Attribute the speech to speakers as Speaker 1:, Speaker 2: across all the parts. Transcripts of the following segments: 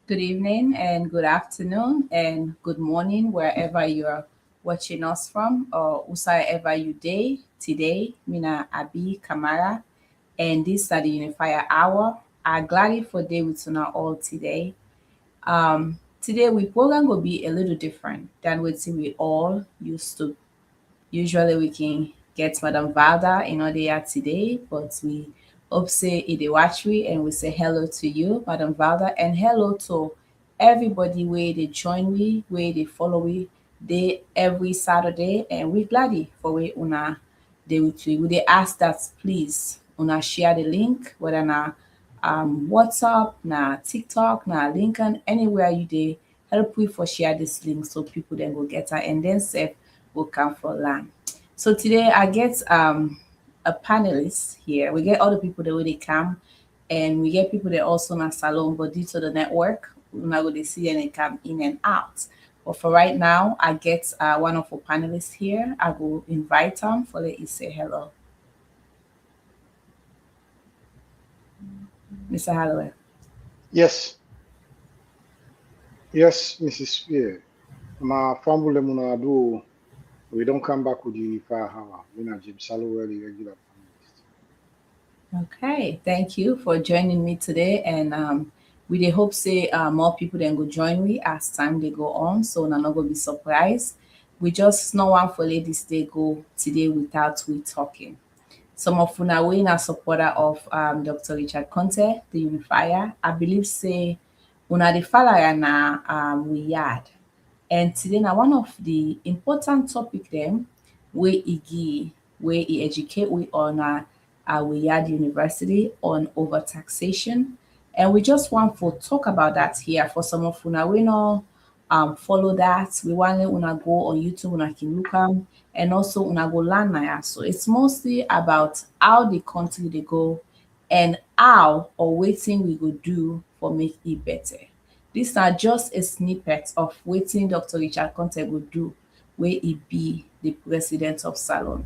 Speaker 1: Good evening and good afternoon and good morning wherever you're watching us from or whosoever you day today. Mina Abi Kamara and this are the Unifier Hour. I gladly for day with you all today. Today we program will be a little different than what we all used to. Usually we can get Madam Valda in our day today, but we hope say it watch we and we say hello to you, Madam Valda, and hello to everybody where they join me, where they follow me, they every Saturday, and we gladly for we una they with we. They ask that please una share the link, whether na WhatsApp, na TikTok, na LinkedIn, anywhere you they help we for share this link so people then will get her and then save will come for land. So today I get a panelist here. We get other people that really come and we get people that also in a salon, but due to the network, we're not going to see any come in and out. But for right now, I get one of our panelists here. I will invite him for let you say hello. Mr. Holloway.
Speaker 2: Yes, yes, Mrs. Spear. My family munadu. We don't come back with the fire hour. We not Jim Sallowell, the regular panelist.
Speaker 1: Okay, thank you for joining me today, and we dey hope say more people then go join me as time they go on, so na not gonna be surprised. We just no one for ladies they go today without we talking. Some of una we na supporter of Dr. Richard Conte, the Unifier. I believe say una the follow na we yard. And today now one of the important topic them we give we educate we on we had university on over taxation. And we just want to talk about that here for some of una we know follow that. We want una go on YouTube una can look and also una go learn na. So it's mostly about how the country they go and how or waiting we go do for make it better. These are just a snippet of waiting Dr. Richard Conte will do where he be the president of Salon.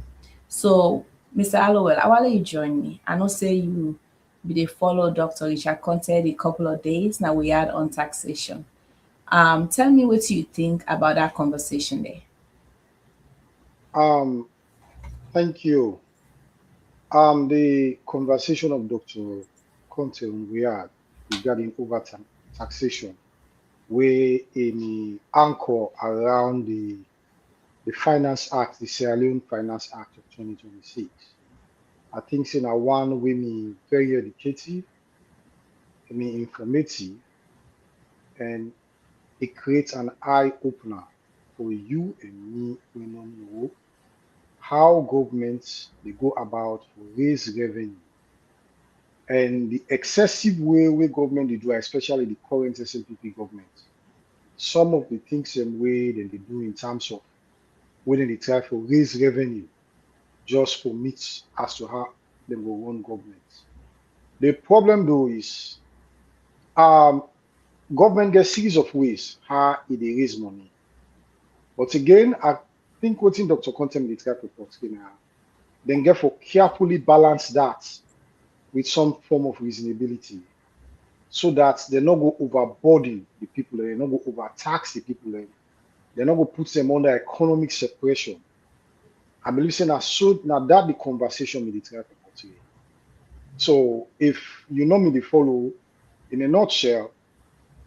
Speaker 1: So, Mr. Allowell, I want you join me. I know say you be the follow Dr. Richard Conte the couple of days now we had on taxation. Tell me what you think about that conversation there.
Speaker 2: Um, Thank you. The conversation of Dr. Conte we had regarding taxation, where any anchor around the Finance Act, the Sierra Leone Finance Act of 2026. I think it's one way me very educative, me informative, and it creates an eye opener for you and me we don't know how governments they go about to raise revenue and the excessive way government they do, especially the current SNPP government. Some of the things and way that they do in terms of when they try to raise revenue just for meets as to how they will run government. The problem though is government gets series of ways how it they raise money. But again, I think what in Dr. Content the try report now, then get for carefully balance that with some form of reasonability so that they not go overburden the people, they not go overtax the people, they not go put them under economic separation. I believe saying now that the conversation with the try report today. So if you know me the follow, in a nutshell,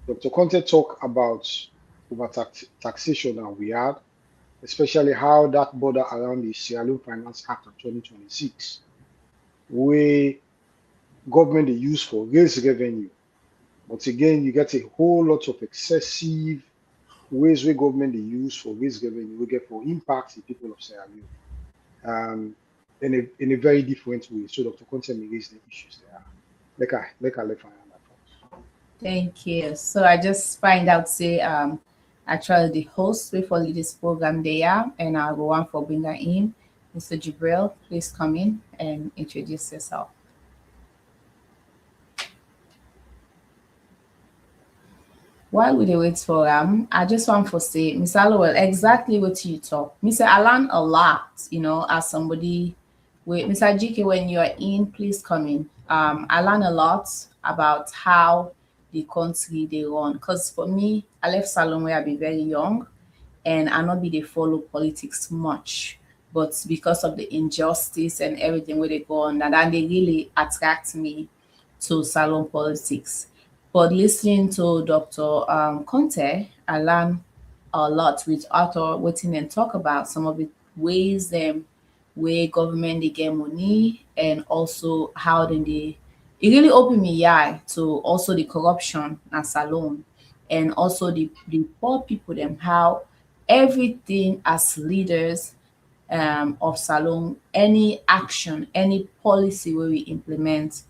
Speaker 2: Dr. Conte talk about over taxation that we had, especially how that border around the Sierra Leone Finance Act of 2026, where government they use for raise revenue. But again, you get a whole lot of excessive ways where government they use for raise revenue, we get for impact the people of Sierra Leone. In a very different way. So Dr. Conte may raise the issues there. Like I left on that first.
Speaker 1: Thank you. So I just find out say actually the host for this program there and I'll go on for bringing in. Mr. Jibril, please come in and introduce yourself. While we wait for I just want to say, Mr. Allowell, exactly what you talk. Mr. I learned a lot, as somebody with Mr. GK, when you're in, please come in. I learned a lot about how the country they run. Because for me, I left salon where I be very young, and I not be they follow politics much. But because of the injustice and everything where they go on, that they really attract me to salon politics. But listening to Dr. Conte, I learned a lot with Arthur waiting and talk about some of the ways where government they get money, and also how then they it really opened me eye to also the corruption and salon, and also the poor people them, how everything as leaders of salon, any action, any policy where we implement,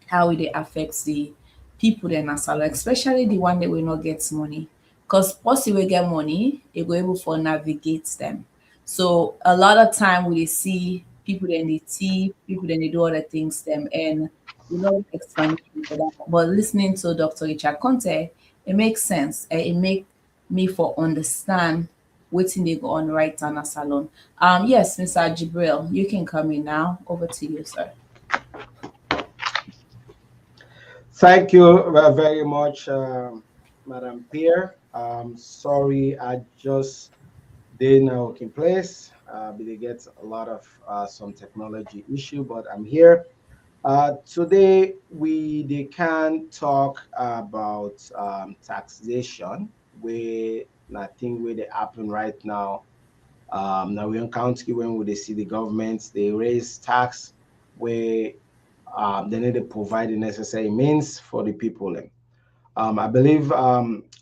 Speaker 1: how it dey affect the people dem as salon, especially the one that will not get money. Because person wey get money, e go able for navigate them. So a lot of time we dey see people dem dey thief, people dem dey do other things them, and we no get explanation for that. But listening to Dr. Richard Conte, it makes sense. And it make me for understand wetin dey go on right now na salon. Yes, Mr. Jibril, you can come in now. Over to you, sir.
Speaker 3: Thank you very much, Madam Pierre. Sorry, I just didn't working place. But they get a lot of some technology issue, but I'm here. Today we they can talk about taxation, where nothing where they happen right now. Now we on county when we they see the government they raise tax where they need to provide the necessary means for the people. I believe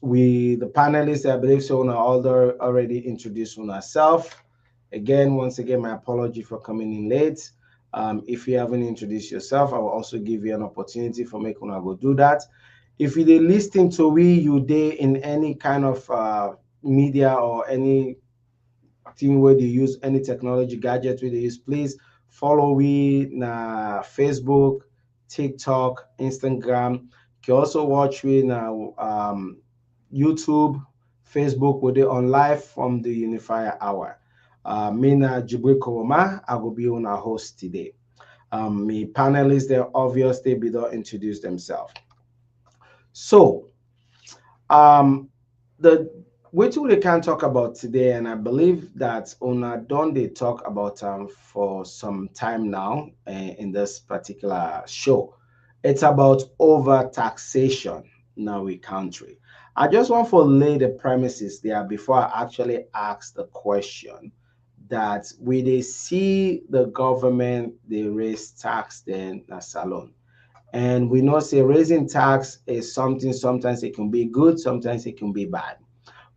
Speaker 3: we, the panelists, I believe so, now already introduced on ourselves. Again, once again, my apology for coming in late. If you haven't introduced yourself, I will also give you an opportunity for making I go do that. If you they listening to we, you day in any kind of media or any thing where they use any technology gadget where they use, please follow we na Facebook, TikTok, Instagram. You can also watch we now YouTube, Facebook, where they on live from the Unifier Hour. Me na Jibril Koroma, I will be on our host today. Me panelists, they're obvious, they be don't introduce themselves. So, the which we can talk about today, and I believe that Ona Don they talk about for some time now in this particular show. It's about over taxation in our country. I just want to lay the premises there before I actually ask the question that we they see the government they raise tax then na salon. And we know say raising tax is something sometimes it can be good, sometimes it can be bad.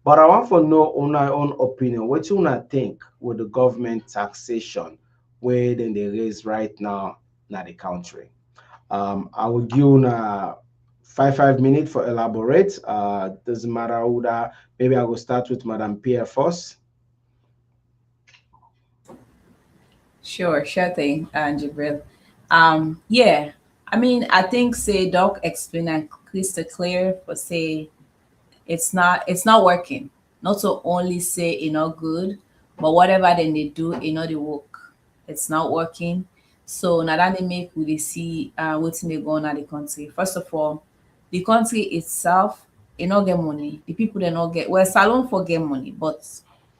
Speaker 3: But I want to know on our own opinion, what you wanna think with the government taxation where then they raise right now in the country. I will give you five minutes for elaborate. Doesn't matter who that. Maybe I will start with Madam Pierre first.
Speaker 1: Sure thing, Jibril. Yeah, I mean, I think say Doc explain and crystal clear for say it's not working. Not to only say not good, but whatever then they do, they work. It's not working. So now that they make we dey see what's they go on at the country. First of all, the country itself, not get money. The people they not get, well, salon for get money, but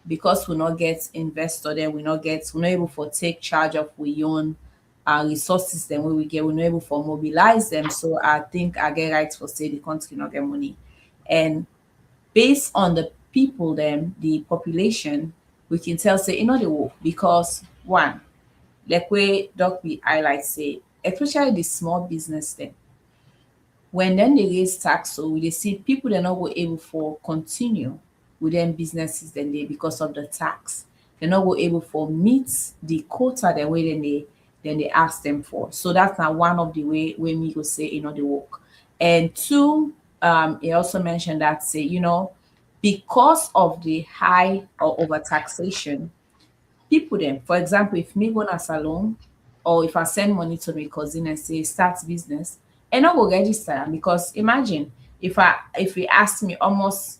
Speaker 1: because we not get investor then we not able for take charge of we own resources then we get, we not able for mobilize them. So I think I get right for say the country not get money. And based on the people then the population, we can tell say they work because one, like where doc we highlight say, especially the small business then, when then they raise tax, so we dey see people they're not go able for continue with them businesses then they because of the tax. They're not go able for meet the quota the way then they ask them for. So that's not one of the way me go say they work. And two, he also mentioned that say, because of the high or over taxation, people them, for example, if me go na salon, or if I send money to my cousin and say start business, and I go register am, because imagine if he ask me almost,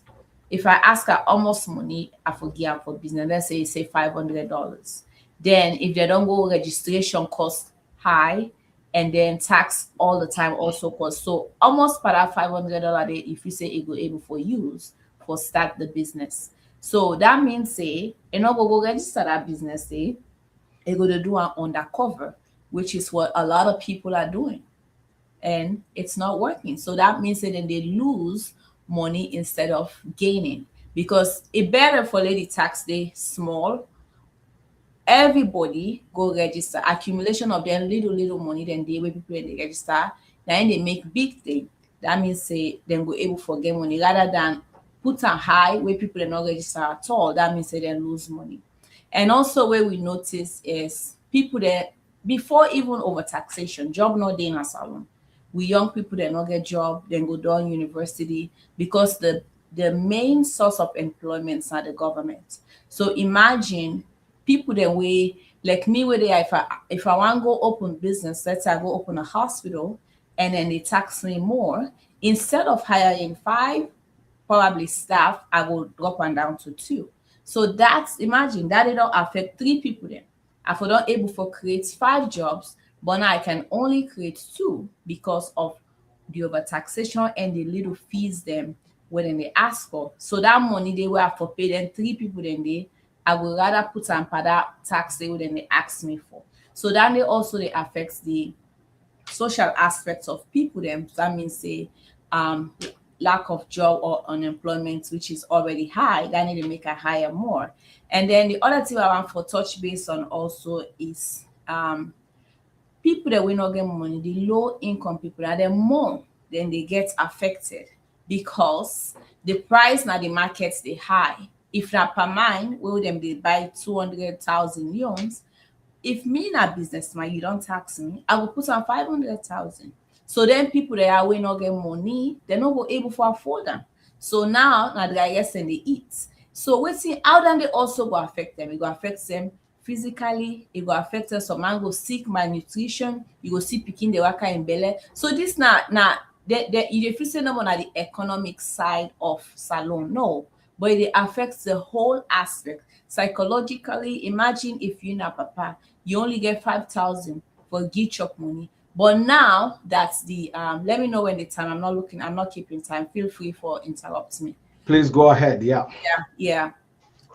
Speaker 1: if I ask her almost money I forgive am for business, let's say $500, then if they don't go registration cost high, and then tax all the time also cost. So almost per that $500 day, if you say it go able for use for start the business. So that means say, you know, go register that business say, it go to do an undercover, which is what a lot of people are doing, and it's not working. So that means that then they lose money instead of gaining, because it better for lady tax day small, everybody go register, accumulation of them little money, then they way people they register, then they make big thing. That means say them go able for get money rather than put a high where people are not register at all. That means say they lose money. And also where we notice is people that before even over taxation, job not day in a salon. We young people that not get job, then go down university, because the main source of employment are the government. So imagine people that way like me where they if I want to go open business, let's say I go open a hospital and then they tax me more, instead of hiring five probably staff, I will drop and down to two. So that's imagine that it don't affect three people then. If I don't able for create five jobs, but now I can only create two because of the overtaxation and the little fees them when they ask for. So that money they will have for pay them three people then they, I would rather put on for that tax they would then they ask me for. So then they also they affects the social aspects of people them. So that means say um lack of job or unemployment, which is already high, that need to make a higher more. And then the other thing I want for touch base on also is people that will not get money, the low income people are then more, then they get affected because the price now the markets they high. If not per mind, will them they buy 200,000 loans, if me na businessman, you don't tax me, I will put on 500,000. So then people that are will not get money, they're not go able to afford them. So now the guy gets and they eat. So we see how then they also go affect them. It go affect them physically, it go affect them. Some man go sick, malnutrition, you go see picking the worker in belly. So this now you feel say no more na the economic side of salon. No, but it affects the whole aspect. Psychologically, imagine if you na papa, you only get 5,000 for give chop money. But now that's the let me know when the time. I'm not looking, I'm not keeping time. Feel free for interrupt me.
Speaker 3: Please go ahead. Yeah.
Speaker 1: Yeah.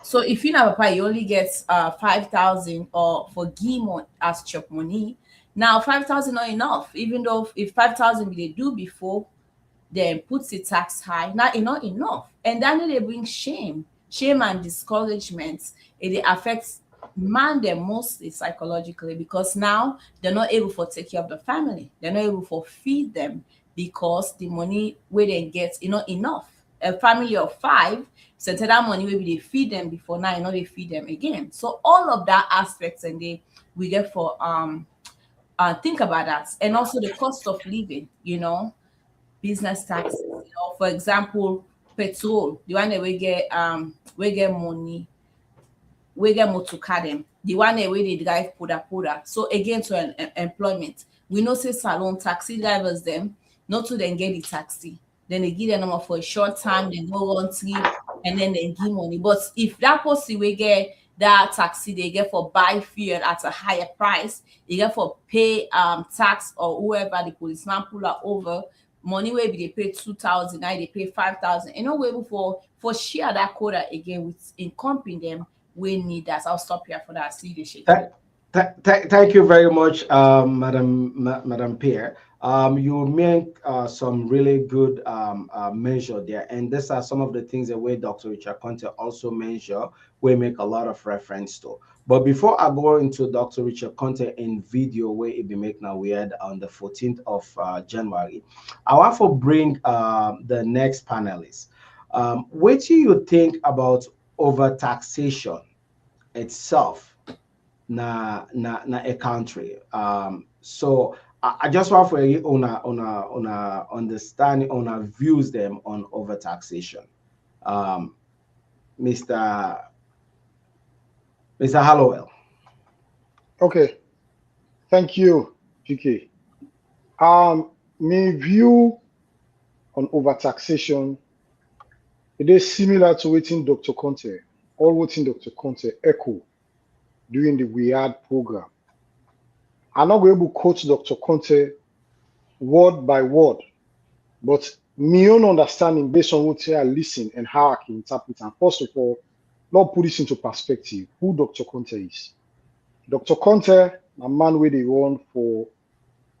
Speaker 1: So if you na papa, you only get 5,000 or for give as chop money. Now 5,000 not enough, even though if 5,000 they do before, then puts the tax high. Now it's not enough. And then they bring shame and discouragement. It affects man them mostly psychologically, because now they're not able to take care of the family. They're not able to feed them because the money where they get is not enough. A family of five, so that money maybe they feed them before, now you know they feed them again. So all of that aspects and they we get for think about that. And also the cost of living, business taxes. For example, petrol, the one that we get money, we get motor car them, the one that we they drive poda. So again to employment, we know say salon taxi drivers them, not to then get the taxi. Then they give them number for a short time, then go on trip, and then they give money. But if that person we get that taxi, they get for buy fuel at a higher price, they get for pay tax or whoever the policeman pull her over, money where they pay 2,000, now they pay 5,000. You know, we able for share that quota again with in company them, we need that. I'll stop here for that. See the shake.
Speaker 3: Thank you very much, Madam Pierre. You make some really good measure there, and these are some of the things that way Dr. Richard Conte also measure. We make a lot of reference to. But before I go into Dr. Richard Conte in video where it be make now we had on the 14th of January, I want to bring the next panelist. What do you think about over taxation itself? Na a country. So I just want for you on a understanding on our views them on overtaxation. Mr. Hallowell.
Speaker 2: Okay, thank you, PK. My view on overtaxation, it is similar to what Dr. Conte, or what Dr. Conte echo during the We Had program. I'm not going to quote Dr. Conte word by word, but my own understanding based on what I listen and how I can interpret. And first of all, let's put this into perspective. Who Dr. Conte is? Dr. Conte, a man where they run for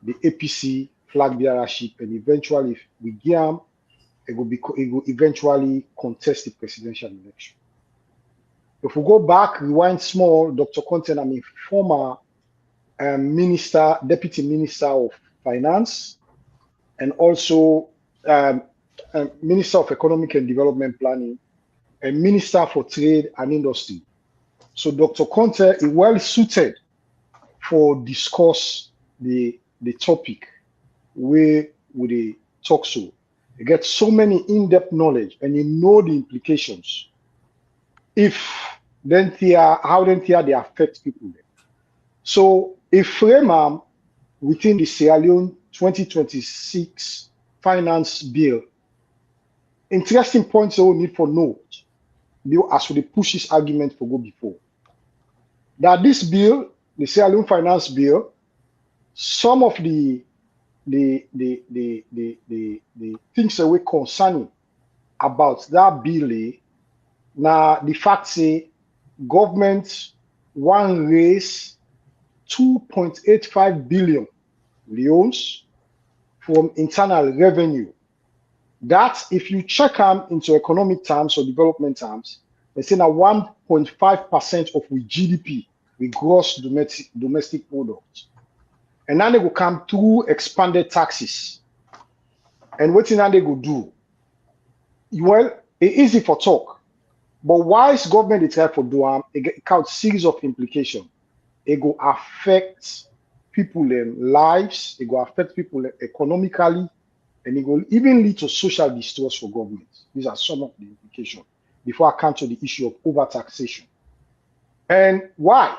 Speaker 2: the APC flag bearership, and eventually, if we get him, it will eventually contest the presidential election. If we go back, rewind small, Dr. Conte, I mean, former minister, deputy minister of finance, and also minister of economic and development planning, and minister for trade and industry. So Dr. Conte is well suited for discuss the topic where we talk so. You get so many in-depth knowledge and you know the implications. If then how then they affect people then. So if frame within the Sierra Leone 2026 finance bill, interesting points we need for note as we push this argument for go before. That this bill, the Sierra Leone finance bill, some of the things that we're concerning about that bill now the fact say government one raise 2.85 billion leones from internal revenue. That if you check them into economic terms or development terms, they say now 1.5% of we GDP, we gross domestic product. And now they will come through expanded taxes. And what now they go do? Well, it's easy for talk. But why is government they try for do it count series of implications. It go affect people lives, it go affect people economically, and it will even lead to social distrust for government. These are some of the implications before I come to the issue of overtaxation. And why?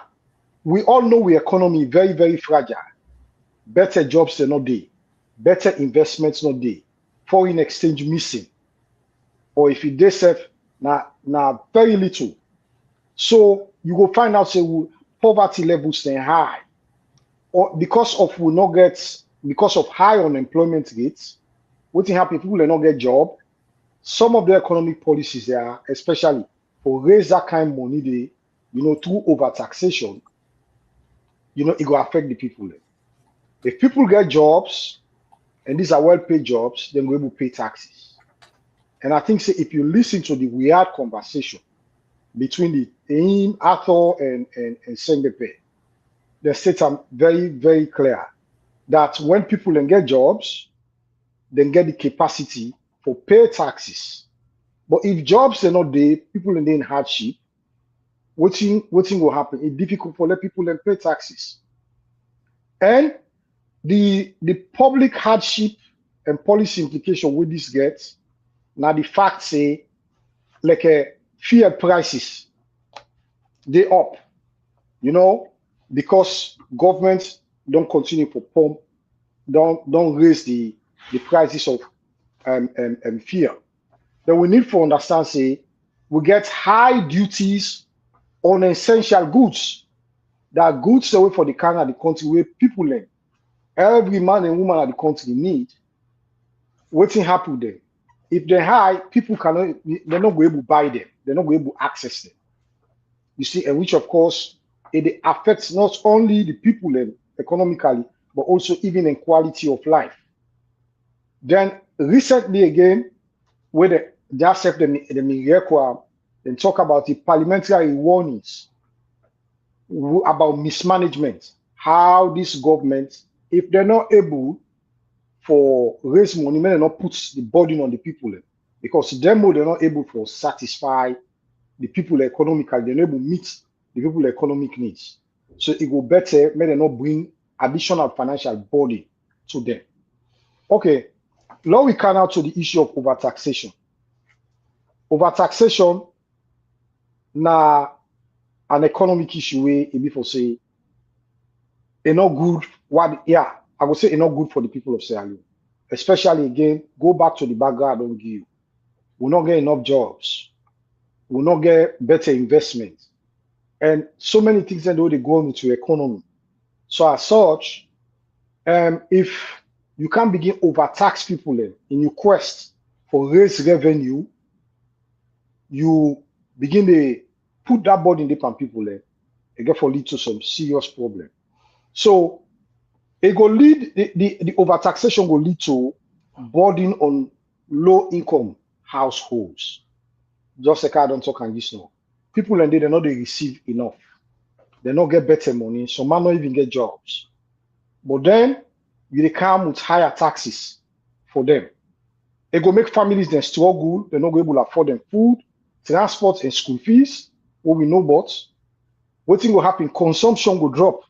Speaker 2: We all know we economy very, very fragile. Better jobs are not there. Better investments not there. Foreign exchange missing. Or if it does now very little. So you go find out say poverty levels stay high. Or because of high unemployment rates, what happen people will not get job. Some of the economic policies there, especially for raise that kind of money they, through overtaxation, it will affect the people. If people get jobs, and these are well-paid jobs, then we're able to pay taxes. And I think if you listen to the weird conversation between Arthur and Sengepe, they state very, very clear that when people then get jobs, then get the capacity for pay taxes. But if jobs are not there, people are in hardship, what will happen? It's difficult for let people then pay taxes. And the public hardship and policy implication with this gets, now the fact say, like fuel prices, they up, because government don't continue to pump, don't raise the prices of fuel. Then we need to understand, say, we get high duties on essential goods. That are goods away for the kind of the country where people every man and woman of the country need. What's happen there? If they're high, people they're not going to buy them. They're not going to access them. You see, and which of course, it affects not only the people economically, but also even in quality of life. Then recently again, where they accept the and talk about the parliamentary warnings about mismanagement, how this government, if they're not able for raise money, they're not put the burden on the people because they're not able to satisfy the people economically, they're not able to meet the people economic needs. So it will better, may they not bring additional financial burden to them. Okay, now we come out to the issue of overtaxation. Overtaxation now an economic issue where before say it's not good. I would say it's not good for the people of Sierra Leone. Especially again, go back to the background I don't give you. We'll not get enough jobs. We'll not get better investment. And so many things that they go into economy. So as such, if you can't begin overtax people in your quest for raise revenue, you begin to put that burden on people, it get for lead to some serious problem. So it go lead the overtaxation will lead to burden on low income households. Just like I don't talk and this now. People and they not they receive enough. They not get better money. Some man not even get jobs. But then you they come with higher taxes for them. It go make families then struggle. They're not able to afford them food, transport, and school fees. What we know, but what thing will happen? Consumption will drop,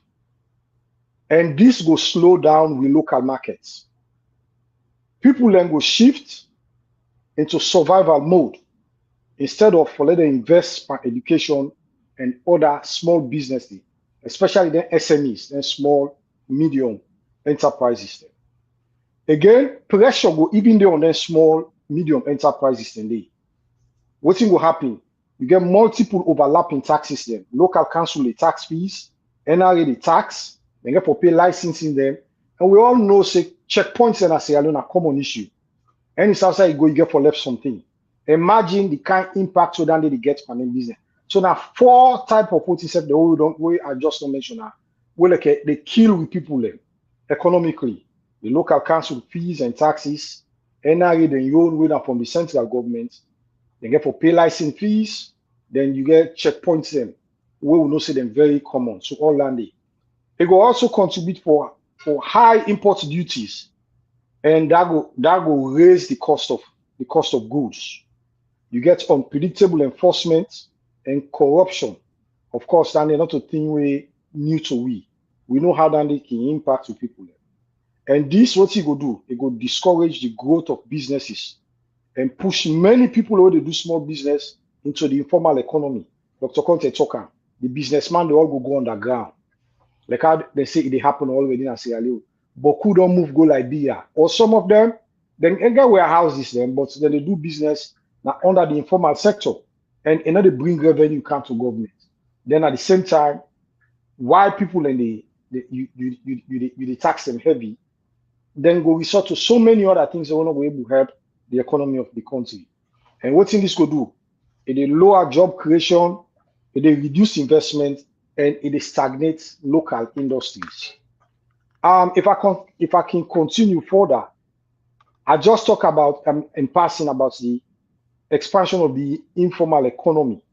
Speaker 2: and this will slow down with local markets. People then go shift into survival mode instead of for let them invest in education and other small businesses, especially the SMEs and small, medium enterprises. Again, pressure go even there on them small, medium enterprises. What thing will happen? You get multiple overlapping taxes then. Local council the tax fees, NRA the tax, they get for pay licensing them. And we all know say checkpoints and Sierra Leone are common issue. Any outside you go, you get for left something. Imagine the kind impact so that they get on them business. So now 4 type of what the whole don't way I just don't mention now. Well, like they kill with people economically. The local council fees and taxes, NRA then you own with them from the central government. They get for pay license fees, then you get checkpoints them. We will not say them very common. So all landing. It will also contribute for high import duties, and that will raise the cost of goods. You get unpredictable enforcement and corruption. Of course, and not a thing we new to we. We know how that can impact to people. And this what it go do? It go discourage the growth of businesses and push many people who they do small business into the informal economy. Dr. Conte talking, the businessman they all go underground. Like how they say it happen already in Sierra Leone. But who don't move go Liberia. Or some of them, then get warehouses them, but then they do business now under the informal sector. And they bring revenue come to government. Then at the same time, why people and you tax them heavy, then go resort to so many other things that will not be able to help the economy of the country. And what thing this could do? It lower job creation, it reduce investment, and it stagnate local industries. If I can continue further, I just talk about in passing about the expansion of the informal economy.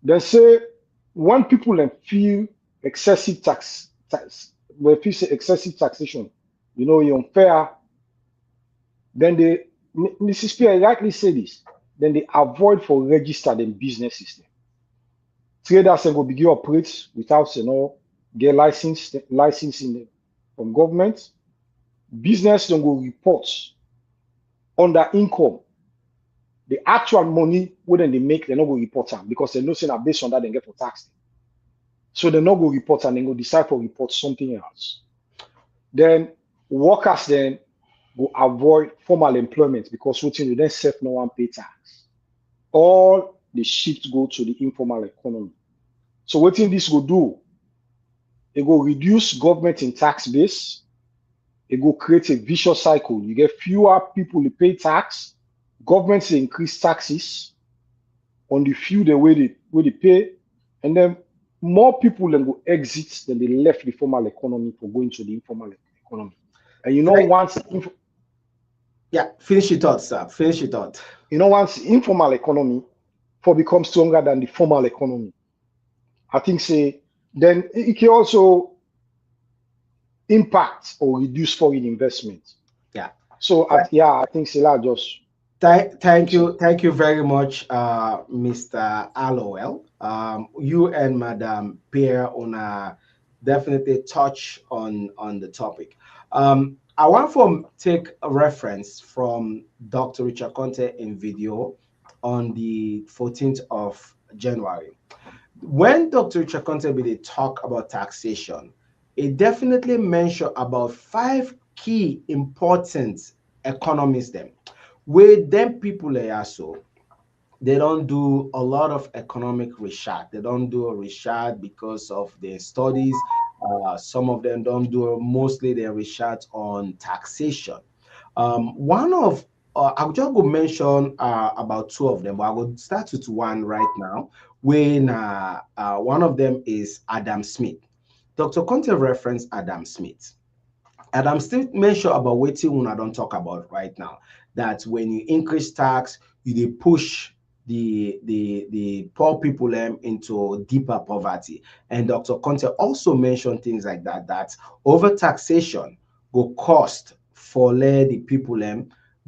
Speaker 2: They say when people feel excessive when people say excessive taxation, you're unfair, then they, Mrs. Pierre rightly say this, then they avoid for registered in business system. Traders will begin operate without get licensing from government. Business don't go report under income. The actual money when they make, they're not going to report them because they know saying that based on that they get for tax. So they're not going to report and they go decide to report something else. Then workers then go avoid formal employment because what you then self no one pay tax. All the shift go to the informal economy. So what this will do? It will reduce government in tax base. It will create a vicious cycle. You get fewer people to pay tax. Governments increase taxes on the few the way they pay, and then more people then go exit than they left the formal economy for going to the informal economy. And once
Speaker 3: finish your thought, sir. Finish your thought.
Speaker 2: Once the informal economy for become stronger than the formal economy, I think then it can also impact or reduce foreign investment.
Speaker 3: Yeah.
Speaker 2: So I think just.
Speaker 3: Thank you very much, Mr. Allowell. You and Madam Pierre on definitely touch on the topic. I want to take a reference from Dr. Richard Conte in video on the 14th of January. When Dr. Richard Conte did talk about taxation, it definitely mentioned about 5 key important economies them. With them people also, they don't do a lot of economic research. They don't do a research because of their studies Some of them don't do mostly their research on taxation. One of I'll just go mention about two of them, but I will start with one right now. When one of them is Adam Smith. Dr. Conte referenced Adam Smith. Adam Smith mentioned about waiting when I don't talk about right now. That when you increase tax, you dey push the poor people into deeper poverty. And Dr. Conte also mentioned things like that, that over taxation will cost for let the people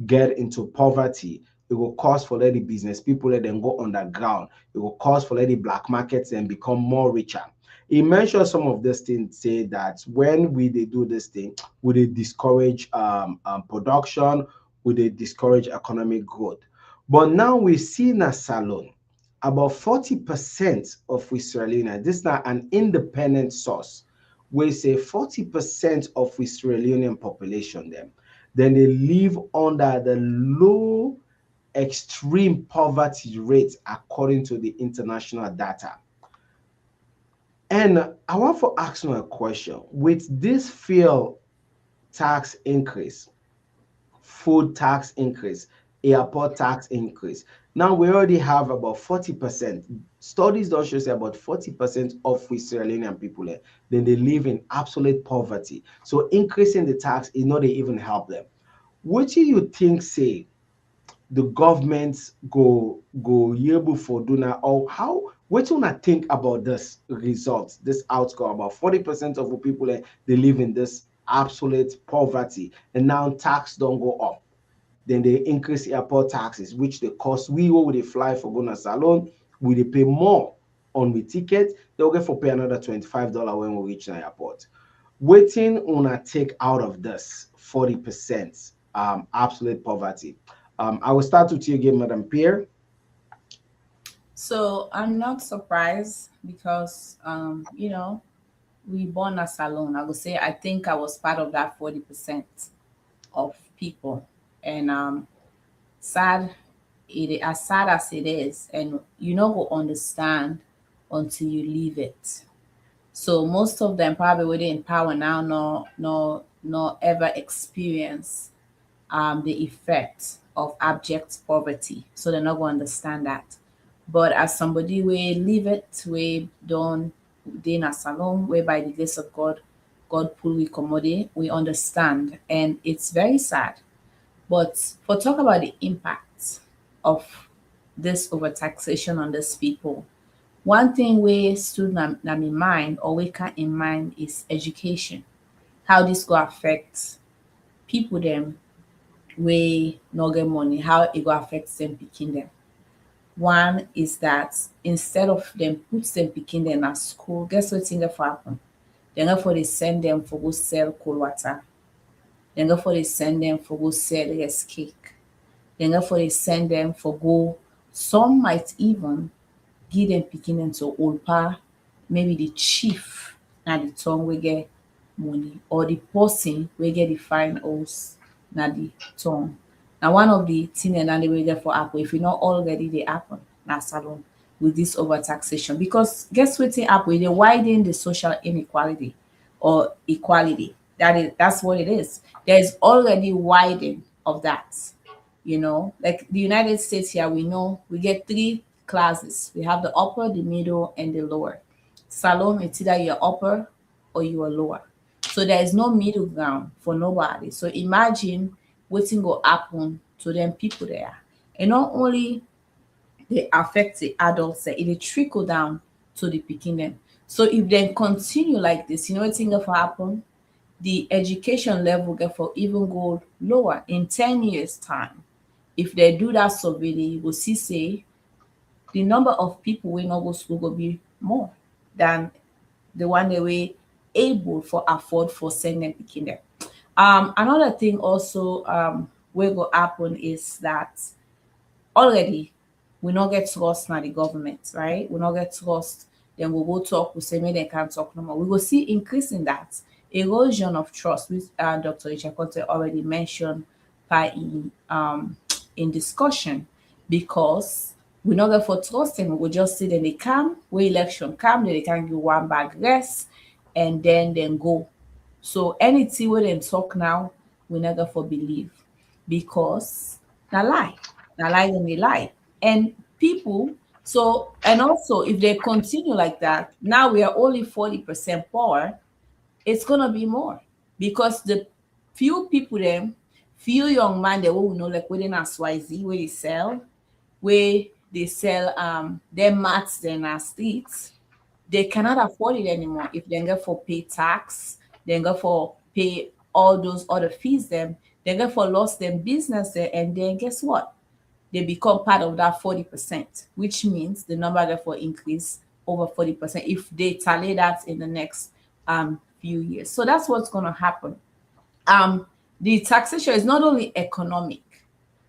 Speaker 3: get into poverty. It will cost for let the business people let them go underground. It will cost for let the black markets and become more richer. He mentioned some of these things, say that when we they do this thing, we they discourage production, we they discourage economic growth. But now we see in a salon, about 40% of Israelis, this is not an independent source, we say 40% of Israeli population then they live under the low extreme poverty rate according to the international data. And I want to ask you a question. With this fuel tax increase, food tax increase, airport tax increase, now we already have about 40%. Studies don't show say about 40% of Israeli people, then they live in absolute poverty. So increasing the tax is not even help them. What do you think, say, the government go able for do now, or how what you wanna think about this result, this outcome? About 40% of the people they live in this absolute poverty, and now tax don't go up. Then they increase airport taxes, which they cost. We will they fly for Gona Salon, we they pay more on the ticket, they'll get for pay another $25 when we reach the airport. Waiting on a take out of this 40% absolute poverty. I will start with you again, Madam Pierre.
Speaker 1: So I'm not surprised because we born as alone. I would say I think I was part of that 40% of people. And sad as sad as it is, and you know go understand until you leave it. So most of them probably within power now no ever experience the effect of abject poverty. So they're not going to understand that. But as somebody we live it, we don't dey in a salon, where by the grace of God, God pull we commodity, we understand. And it's very sad. But for talk about the impact of this overtaxation on these people, one thing we stood na me mind or we can in mind is education. How this go affect people them wey no get money, how it go affect them picking them. One is that instead of them put them picking them at school, guess what thing for happen? Then therefore they send them for go sell cold water. Then therefore they send them for go sell rice cake. Then therefore they send them for go. Some might even give them picking them to old pa, maybe the chief na the tongue we get money, or the person we get the fine house na the tongue. Now one of the thing and the way get for happen, if you not already they happen na salon with this overtaxation. Because guess what thing happen? They widen the social inequality or equality. That's what it is. There is already widening of that. Like the United States here, we know we get three classes. We have the upper, the middle, and the lower. Salon, it's either you're upper or you are lower. So there is no middle ground for nobody. So imagine what's go happen to them people there. And not only they affect the adults, it will trickle down to the picking them. So if they continue like this, you know what's going to happen? The education level get for even go lower in 10 years time. If they do that survey, they will see say the number of people wey no go school go be more than the one they were able for afford for send them pikin dem. Another thing also wey go happen is that already we no get trust na the government, right? We no get trust. Then we go talk, we say maybe they can't talk no more. We will see increase in that erosion of trust, which Dr. Ichakote already mentioned by in discussion, because we not get for trust them. We go just see them they come, we election come, then they can give one bag rest. and then go. So anything wey dem talk now, we never for believe, because na lie, na lie dem dey lie. And people, so and also if they continue like that, now we are only 40% poor, it's gonna be more, because the few people them, few young man they will know like within XYZ where they sell their mats then our streets, they cannot afford it anymore. If they get for pay tax, they get for pay all those other fees them, they get for lost them business there, and then guess what? They become part of that 40%, which means the number therefore increase over 40% if they tally that in the next few years. So that's what's gonna happen. The taxation is not only economic.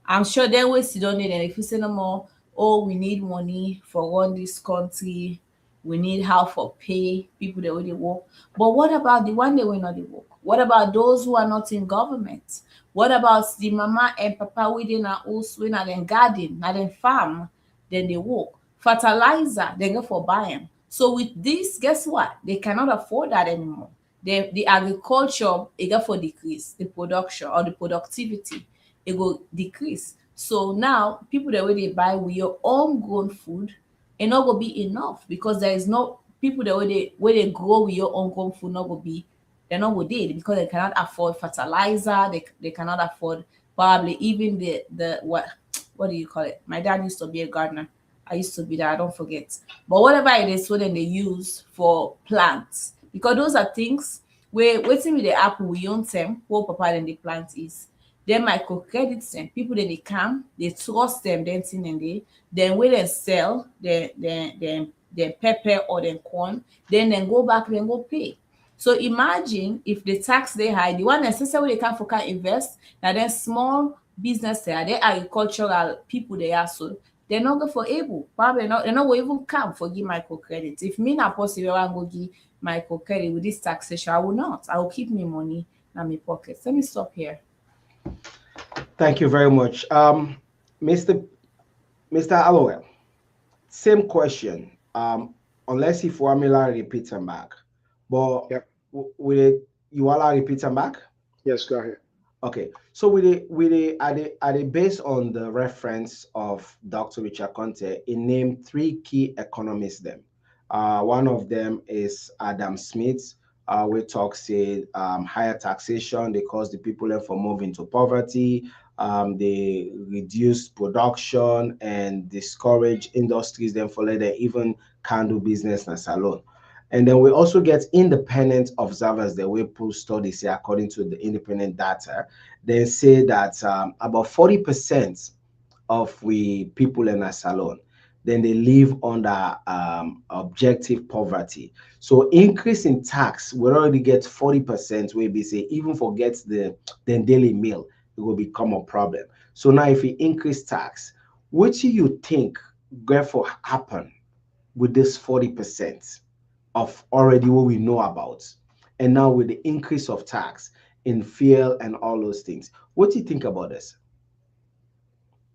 Speaker 1: I'm sure they will sit down there and if you say no more, oh, we need money for run this country, we need help for pay people that already work. But what about the one that will not work? What about those who are not in government? What about the mama and papa within our house, when are in garden, not in farm, then they work? Fertilizer, they go for buying. So with this, guess what? They cannot afford that anymore. The agriculture it go for decrease, the production or the productivity it go decrease. So now people that way they buy with your own grown food, it not go be enough, because there is no people that way they grow with your own grown food not go be, they're not go there, because they cannot afford fertilizer, they cannot afford probably even the what do you call it? My dad used to be a gardener. I used to be that, I don't forget. But whatever it is, what then they use for plants, because those are things where waiting with the apple we own them, what papa then the plant is. Then microcredits them, people then they come, they trust them, then thing and then when they sell the pepper or the corn, then go back, then go pay. So imagine if the tax they high, the one necessarily they can for can invest, now then small business there, they agricultural people they are, so they're not go for able. Probably not, they're not go even come for give microcredit. If me not possible I go give microcredit with this taxation, I will not. I will keep me money in my pockets. Let me stop here.
Speaker 3: Thank you very much. Mr. Allowell, same question. Unless if formula repeats them back. But
Speaker 2: Yep.
Speaker 3: will it, you all repeat them back?
Speaker 2: Yes, go ahead.
Speaker 3: Okay, so are they based on the reference of Dr. Richard Conte? He named three key economists. Them, one of them is Adam Smith. We talk say higher taxation they cause the people there for moving to poverty. They reduce production and discourage industries. Then for later even can do business and salon. And then we also get independent observers that we pull studies here according to the independent data. They say that about 40% of we people in a salon, then they live under objective poverty. So increase in tax, we already get 40% where we say even forget the daily meal, it will become a problem. So now if we increase tax, what do you think therefore happen with this 40%? Of already what we know about, and now with the increase of tax in fuel and all those things, what do you think about this?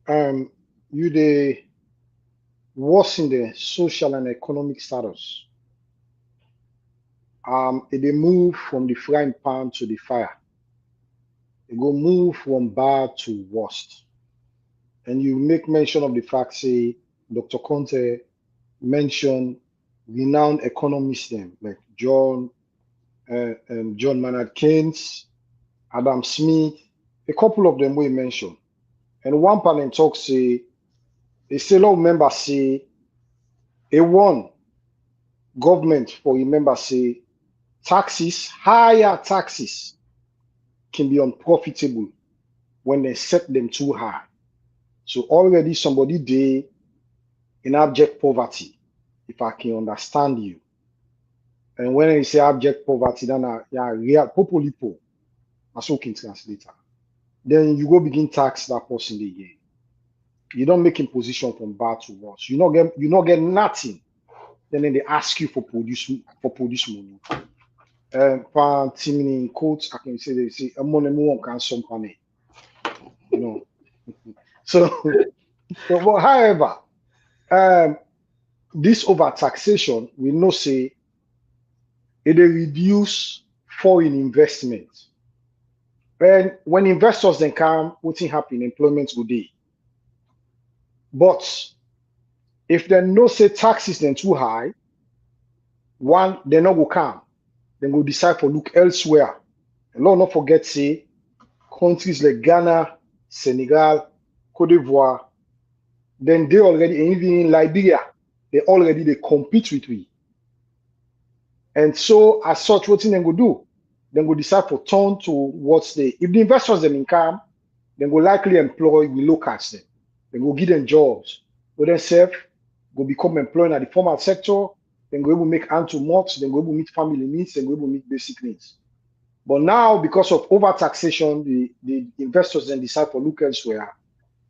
Speaker 2: You they worsen the social and economic status. They move from the frying pan to the fire. They go move from bad to worst. And you make mention of the fact, say, Dr. Conte mentioned renowned economists them like John Maynard Keynes, Adam Smith, a couple of them we mentioned. And one panel talk say, they say a lot of members say, a one government for remember say taxes, higher taxes can be unprofitable when they set them too high. So already somebody they in abject poverty, if I can understand you. And when I say abject poverty, then real popolipo, as so can translate. Then you go begin tax that person again. You don't make him position from bad to worse. You not get nothing. Then they ask you for produce money. In quotes, I can say they say money more can some money. You know. So but however, this over taxation, we know say it dey reduce foreign investment. And when investors then come, wetin happen? Employment go dey. But if they know say taxes then too high, one, they no go come. Then go decide for look elsewhere. And Lord not forget say countries like Ghana, Senegal, Cote d'Ivoire, then they already, and even in Liberia, they compete with we. And so as such, what thing they go do? Then go decide for turn towards if the investors them income, then go likely employ we locals them. Then go give them jobs. Go themselves go become employed at the formal sector, then go able to make hand to mouth, then go able to meet family needs, then go able to meet basic needs. But now, because of over taxation, the investors then decide for look elsewhere.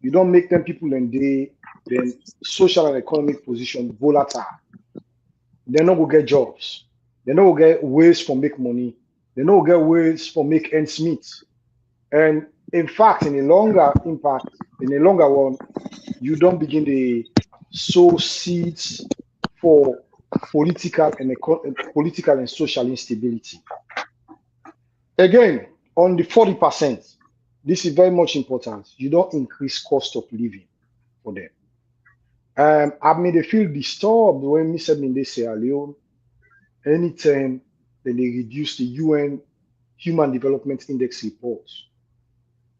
Speaker 2: You don't make them people and then social and economic position volatile. They not go get jobs. They not go get ways for make money. They not go get ways for make ends meet. And in fact, in the longer impact, in the longer one, you don't begin to sow seeds for political and social instability. Again, on the 40%, this is very much important. You don't increase cost of living for them. I mean, they feel disturbed when me said in this Sierra Leone, anytime that they reduce the UN Human Development Index reports,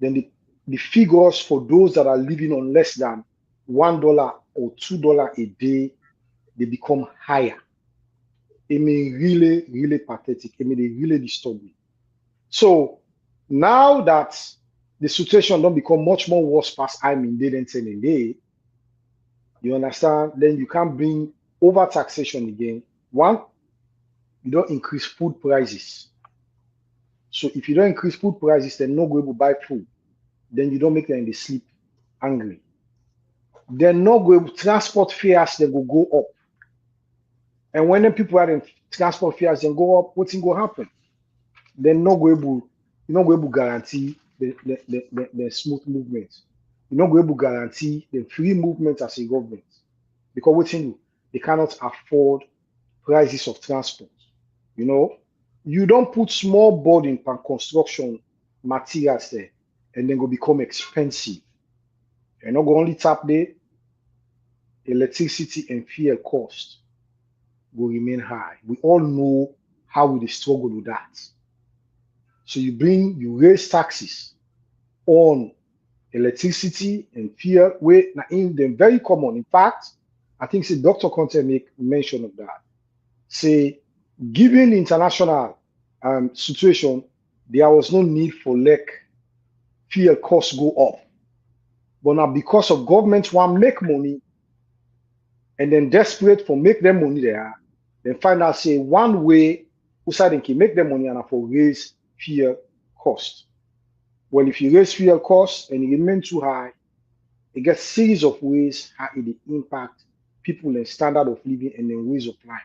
Speaker 2: then the figures for those that are living on less than $1 or $2 a day, they become higher. It may really, really pathetic. It may really disturb me. So now that the situation don't become much more worse past I'm in day than 10 a day, you understand? Then you can't bring over taxation again. One, you don't increase food prices. So if you don't increase food prices, then no go able to buy food. Then you don't make them in the sleep angry. Then no go able transport fares, they go up. And when the people are in transport fares then go up, what's going to happen? Then no go able, you not go able to guarantee the smooth movement. You not go able to guarantee the free movement as a government. Because what you do, they cannot afford prices of transport. You know, you don't put small burden on construction materials there and then go become expensive. You're not going to only tap the electricity and fuel cost will remain high. We all know how we struggle with that. So you raise taxes on electricity and fuel, where in them very common. In fact, I think Dr. Conte make mention of that. Say, given the international situation, there was no need for fuel costs go up. But now because of government want to make money and then desperate for make them money there, then find out say one way outside they can make them money and for raise fuel cost. Well, if you raise fuel costs and it remains too high, it gets series of ways how it impact people and standard of living and then ways of life.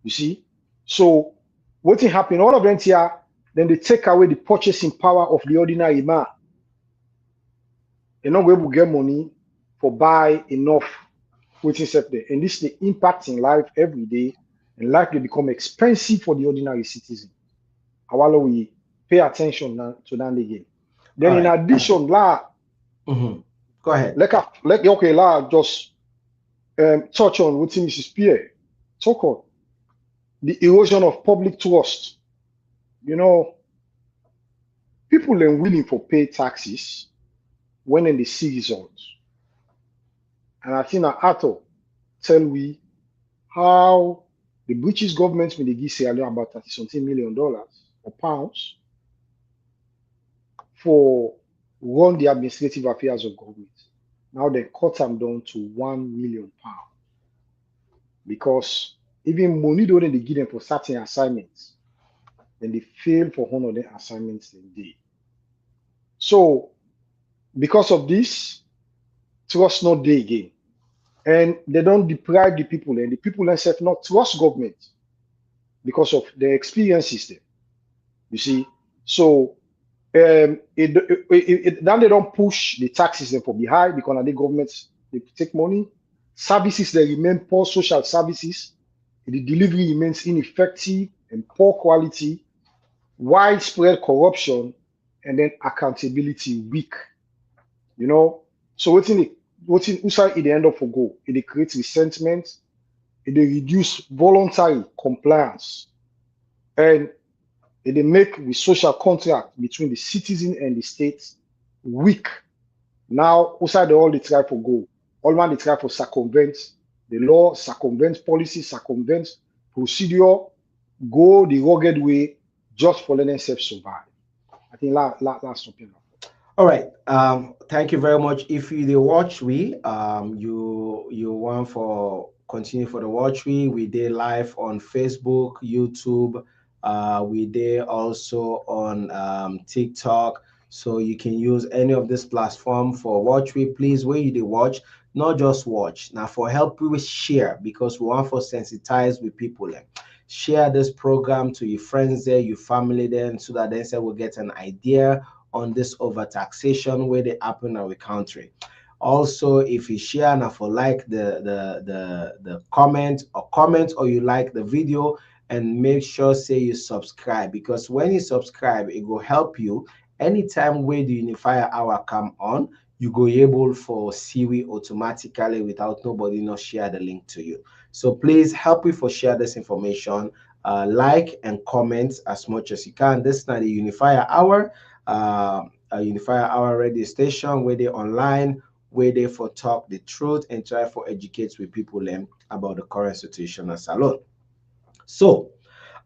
Speaker 2: You see? So what will happen? All of them here, then they take away the purchasing power of the ordinary man. They're not going to get money for buy enough waiting set there. And this is the impact in life every day, and life will become expensive for the ordinary citizen. While we pay attention to that again. Then in addition,
Speaker 3: go ahead.
Speaker 2: Just touch on what Mrs. Pierre talk on the erosion of public trust. You know, people are willing for pay taxes when they see results. And I think Arthur tell we how the British government when they give Sierra Leone about $30-something million or pounds for run the administrative affairs of government. Now they cut them down to £1 million because even money don't they give them for certain assignments, then they fail for one of the assignments they did. So because of this, trust not day again. And they don't deprive the people, and the people themselves not trust government because of their experiences there. You see, so then they don't push the taxes them for behind because the governments they take money. Services they remain poor, social services. The delivery remains ineffective and poor quality, widespread corruption, and then accountability weak. You know, so waiting inside it end up for go. It creates resentment, it dey reduce voluntary compliance, and it dey make the social contract between the citizen and the state weak. Now, outside all the try for go, all man they try for circumvent the law, circumvent policy, circumvent procedure, go the rugged way just for letting themselves survive. I think that's something.
Speaker 3: All right. Thank you very much. If you dey watch we, you want for continue for the watch we did live on Facebook, YouTube. We did also on TikTok. So you can use any of this platform for watch we. Please, where you dey watch, not just watch. Now for help we will share because we want for sensitize with people. Share this program to your friends there, your family then, so that they say will get an idea on this overtaxation where they happen in our country. Also, if you share and for like the comment or you like the video, and make sure say you subscribe, because when you subscribe it will help you anytime where the Unifier Hour come on, you go able for see we automatically without nobody not share the link to you. So please help me for share this information, like and comment as much as you can. This is not the Unifier Hour, a Unifier Hour radio station where they online, where they for talk the truth and try for educate with people about the current situation as salon. So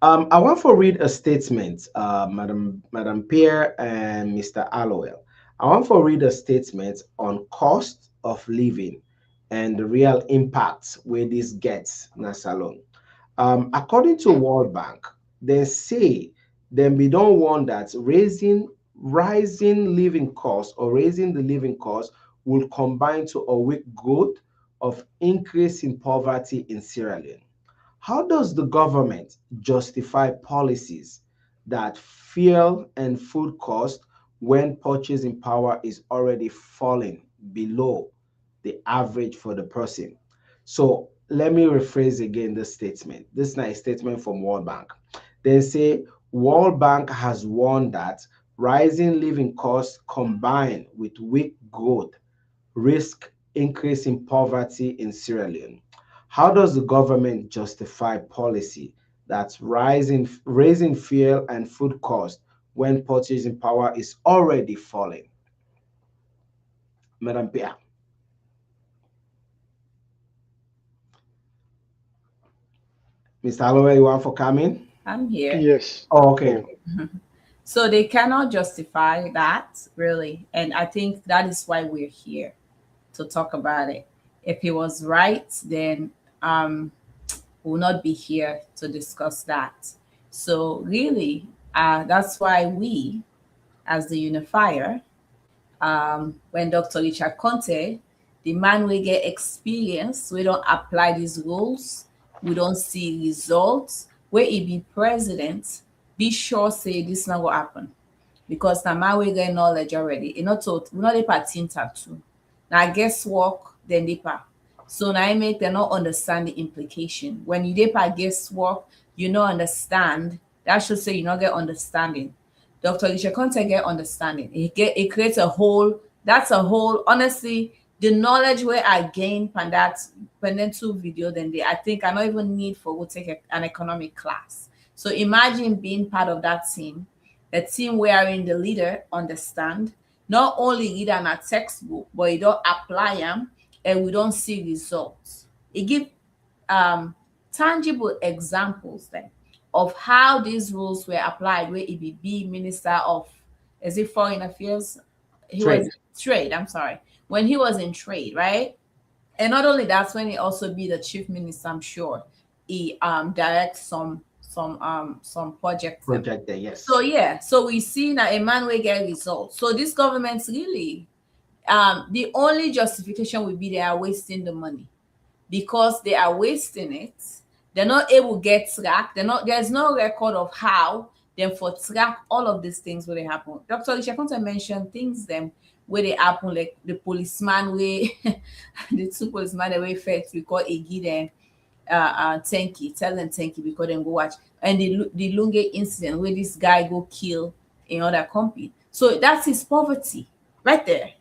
Speaker 3: I want to read a statement, Madam Pierre and Mr. Allowell. I want to read a statement on cost of living and the real impacts where this gets na salon. According to World Bank, they say then we don't want that rising living costs or raising the living cost will combine to a weak growth of increase in poverty in Sierra Leone. How does the government justify policies that fuel and food cost when purchasing power is already falling below the average for the person? So let me rephrase again this statement. This is not a statement from World Bank. They say World Bank has warned that rising living costs combined with weak growth risk increasing poverty in Sierra Leone. How does the government justify policy that's raising fuel and food costs when purchasing power is already falling? Madam Pierre. Mr. Holloway, you want for coming?
Speaker 1: I'm here.
Speaker 2: Yes.
Speaker 3: Oh, okay.
Speaker 1: So they cannot justify that, really. And I think that is why we're here to talk about it. If he was right, then we'll not be here to discuss that. So really, that's why we, as the unifier, when Dr. Richard Conte, the man we get experience, we don't apply these rules, we don't see results, where he be president, be sure say this not gonna happen. Because now man we get knowledge already. It not told we not dey part tattoo. Now guesswork, then they part. So now I make them not understand the implication. When you dey part guesswork, you not understand. That should say you not get understanding. Dr. Alicia Conte get understanding. It creates a whole, that's a whole, honestly, the knowledge where I gain from that two video, then I think I don't even need for go take an economic class. So imagine being part of that team, a team wherein the leader understand, not only read in a textbook, but you don't apply them and we don't see results. It give tangible examples then of how these rules were applied where he be minister of, is it foreign affairs? He
Speaker 3: Trade.
Speaker 1: was trade, I'm sorry. When he was in trade, right? And not only that, when he also be the chief minister, I'm sure he directs some projects.
Speaker 3: Project there, yes.
Speaker 1: So yeah, so we see that a man will get results. So this government's really the only justification would be they are wasting the money. Because they are wasting it, they're not able to get track. There's no record of how them for track all of these things where they happen. Dr. Alicia Conte mentioned things them where they happen, like the policeman way, the two policemen the way first we call Egi them. thank you, tell them thank you because then go watch. And the Lunge incident where this guy go kill another company. So that's his poverty right there.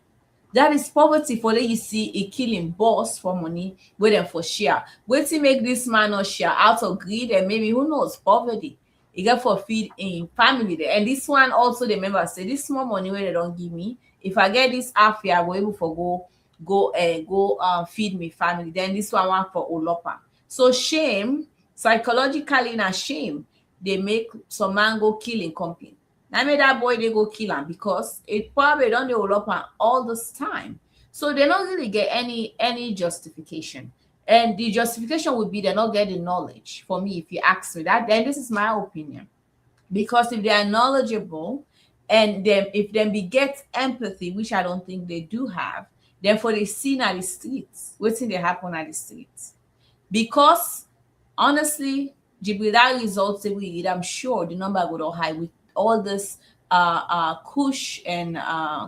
Speaker 1: That is poverty for let you see a killing boss for money, wait them for share. Wait to make this man not share out of greed and maybe who knows poverty. He got for feed in family there. And this one also the member say this small money where they don't give me. If I get this half year, I go able for go feed me family. Then this one for Olopa. So shame, psychologically na shame, they make some man go killing company. I made that boy they go kill him because it probably don't develop am all this time. So they don't really get any justification. And the justification would be they're not getting knowledge. For me, if you ask me that, then this is my opinion. Because if they are knowledgeable and then if them be get empathy, which I don't think they do have, then for the scene at the streets, what's in they happen at the streets. Because honestly, Jibril, that results that we need, I'm sure the number would all high with all this kush and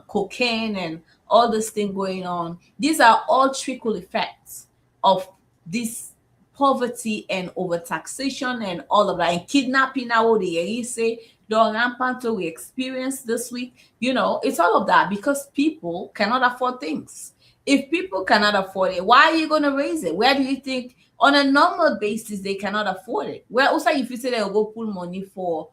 Speaker 1: cocaine and all this thing going on. These are all trickle effects of this poverty and overtaxation and all of that, and kidnapping now the you say the rampant we experienced this week. You know, it's all of that because people cannot afford things. If people cannot afford it, why are you going to raise it? Where do you think on a normal basis they cannot afford it? Well, also if you say they'll go pull money for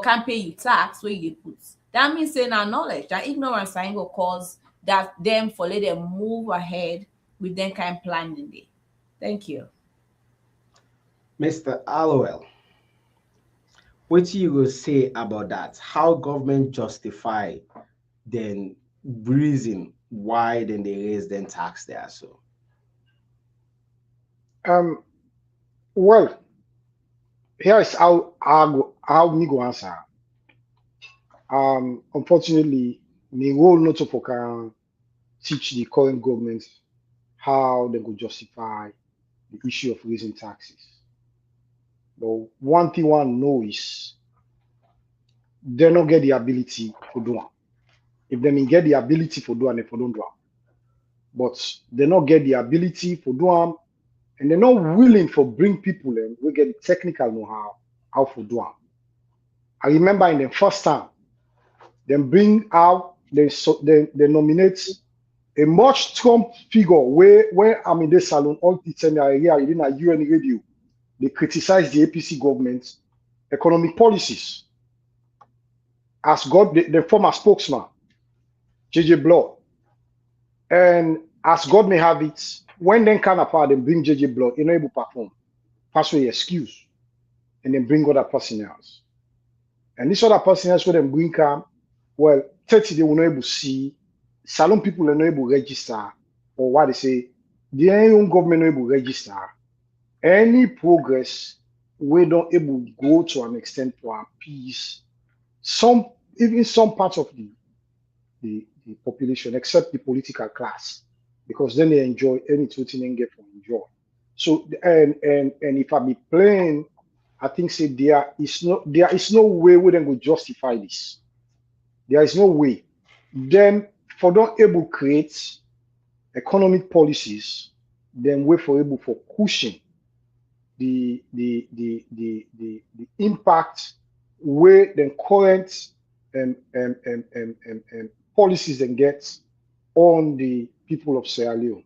Speaker 1: campaign you tax where you put, that means saying our knowledge, that ignorance ain't gonna cause that them for let them move ahead with them kind of planning day. Thank you.
Speaker 3: Mr. Allowell, what you will say about that? How government justify then reason why then they raise then tax there? So
Speaker 2: Well, here is how me go answer. Unfortunately, me role not to can teach the current government how they go justify the issue of raising taxes. But one thing one know is they don't get the ability for doing. If they may get the ability for doing, they for don't do it. But they not get the ability for doing, and they're not willing for bring people in. We get the technical know how for do am. I remember in the first time, them bring out they nominate a much Trump figure where I'm in the salon all the time area in a UN radio. They criticize the APC government economic policies. As God, the former spokesman, JJ Blood. And as God may have it, when then kind of they bring JJ Blood, you know, able to perform, pass away excuse, and then bring other person else. And this other person else, when them bring come, well, 30 they will not able to see, salon people are not able to register, or what they say, the own government not able to register. Any progress, we don't able to go to an extent to appease even some parts of the population, except the political class, because then they enjoy anything they get from enjoy. So and if I be plain, I think say there is no way we then go justify this. There is no way. Then for don't able create economic policies, then we for able for pushing the impact where the current policies then get on the people of Sierra Leone.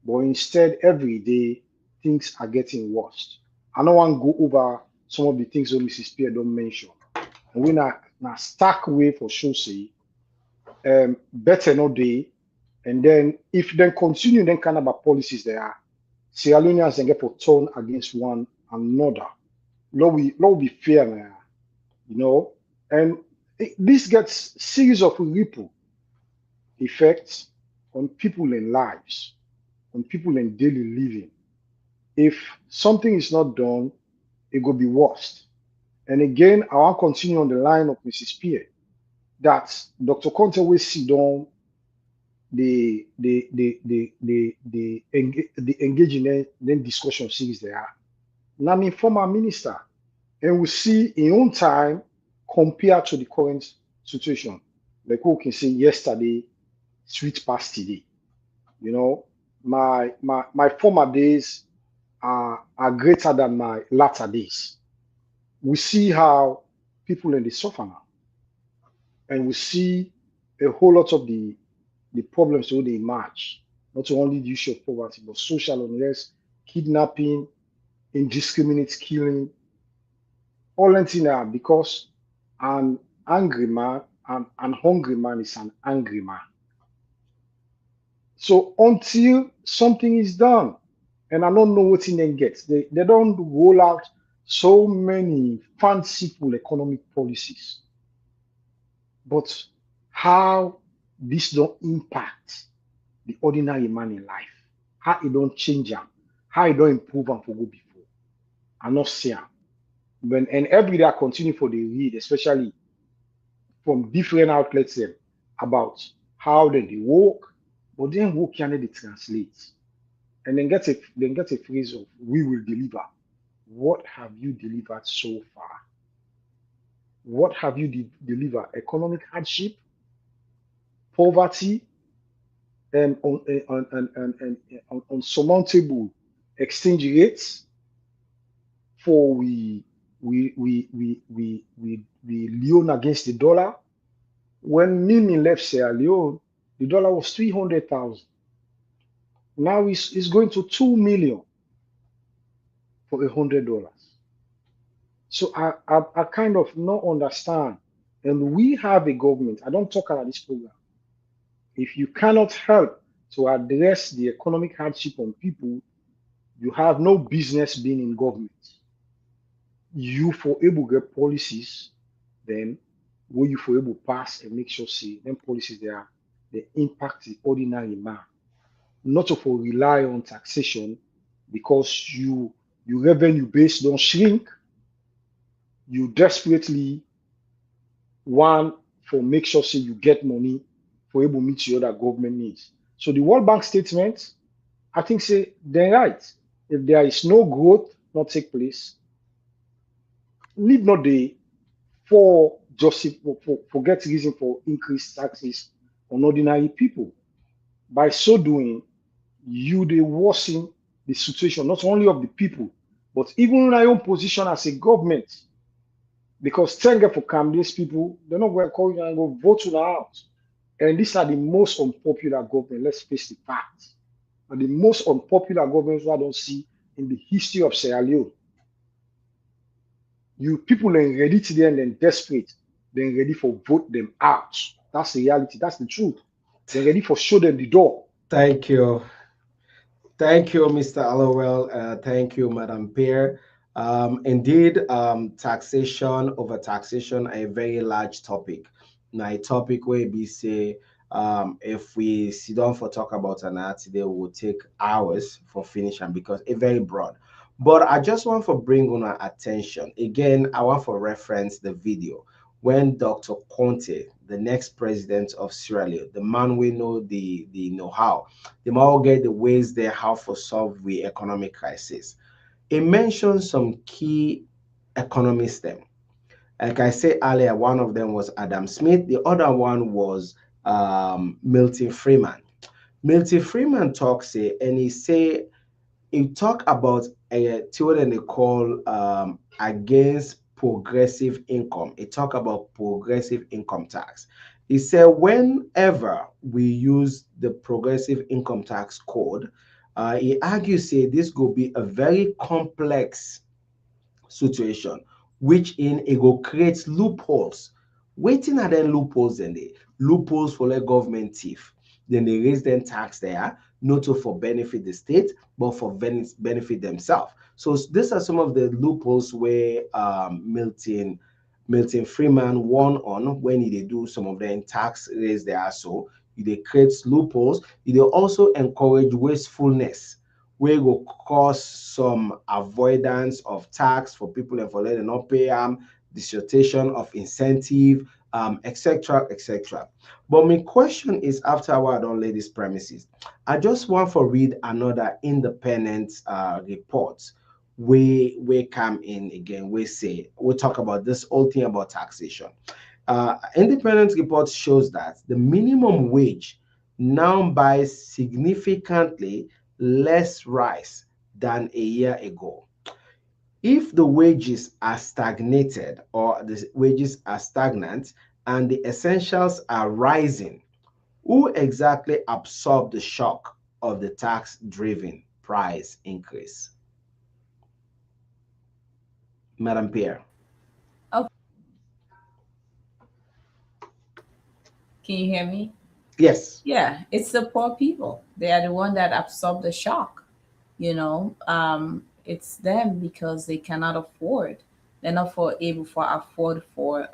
Speaker 2: But instead, every day things are getting worse. I don't want to go over some of the things that Mrs. Pierre don't mention. And we now stack way for sure say better no day. And then if then continue then kind of policies there, Sierra Leoneans then get for turn against one another. Lord be fair now, you know. And this gets series of ripple effects on people in lives, on people in daily living. If something is not done, it will be worse. And again, I want to continue on the line of Mrs. Pierre that Dr. Conte will sit down, the engage in the discussion series there. Now, I'm former minister, and we see in own time compared to the current situation. Like who can say yesterday, sweet past today. You know, my former days, are greater than my latter days. We see how people in the suffer now, and we see a whole lot of the problems where they emerge. Not only the issue of poverty, but social unrest, kidnapping, indiscriminate killing, all that in there because an angry man, an hungry man is an angry man. So until something is done, and I don't know what in them gets, they don't roll out so many fanciful economic policies, but how this don't impact the ordinary man in life, how it don't change him, how it don't improve him for go before. I not see him. When and every day I continue for the read, especially from different outlets about how they work, but then work can they translate and then get a phrase of we will deliver. What have you delivered so far? What have you delivered? Economic hardship, poverty, and unsurmountable exchange rates for we Leone against the dollar. When Mimi left Sierra Leone, the dollar was 300,000. Now it's going to 2 million for $100. So I kind of not understand. And we have a government. I don't talk about this program. If you cannot help to address the economic hardship on people, you have no business being in government. You for able to get policies, then where you for able pass and make sure see them policies there they impact the ordinary man. Not to for rely on taxation because your revenue base don't shrink, you desperately want for make sure say you get money for able meet your other government needs. So the World Bank statement, I think say they're right. If there is no growth not take place, need not the for just for get reason for increased taxes on ordinary people. By so doing, you they worsen the situation not only of the people, but even in our own position as a government. Because thank God for come these people, they're not going to call you and go vote you out. And these are the most unpopular government. Let's face the facts. Are the most unpopular governments I don't see in the history of Sierra Leone. You people are ready to the end and desperate, then ready for vote them out. That's the reality. That's the truth. They're ready for show them the door.
Speaker 3: Thank you. Thank you, Mr. Allowell. Thank you, Madam Peer. Indeed, taxation over taxation, a very large topic. Now, a topic where we say, if we sit down for talk about an art today, will take hours for finishing because it's very broad. But I just want to bring on our attention. Again, I want to reference the video when Dr. Conte, the next president of Sierra Leone, the man we know the know-how, the man will get the ways there how to solve the economic crisis. It mentions some key economists them. Like I said earlier, one of them was Adam Smith, the other one was Milton Freeman. Milton Freeman talks and he talk about a theory they call against progressive income. He talk about progressive income tax. He said whenever we use the progressive income tax code, he argues say this will be a very complex situation, which in it will create loopholes. Waiting at them loopholes and the loopholes for the government thief. Then they raise them tax there, not to for benefit the state, but for benefit themselves. So these are some of the loopholes where Milton Freeman won on when he did do some of them tax raise there. So they create loopholes. They also encourage wastefulness where it will cause some avoidance of tax for people and for letting not pay dissertation of incentive, etc., etc. But my question is, after I don't lay these premises, I just want to read another independent report. We come in again. We talk about this whole thing about taxation. Independent report shows that the minimum wage now buys significantly less rice than a year ago. If the wages are stagnated or the wages are stagnant and the essentials are rising, who exactly absorbed the shock of the tax driven price increase? Madam Pierre.
Speaker 1: Oh, can you hear me?
Speaker 3: Yes.
Speaker 1: Yeah, it's the poor people. They are the one that absorb the shock. It's them because they cannot afford. They're not able to afford for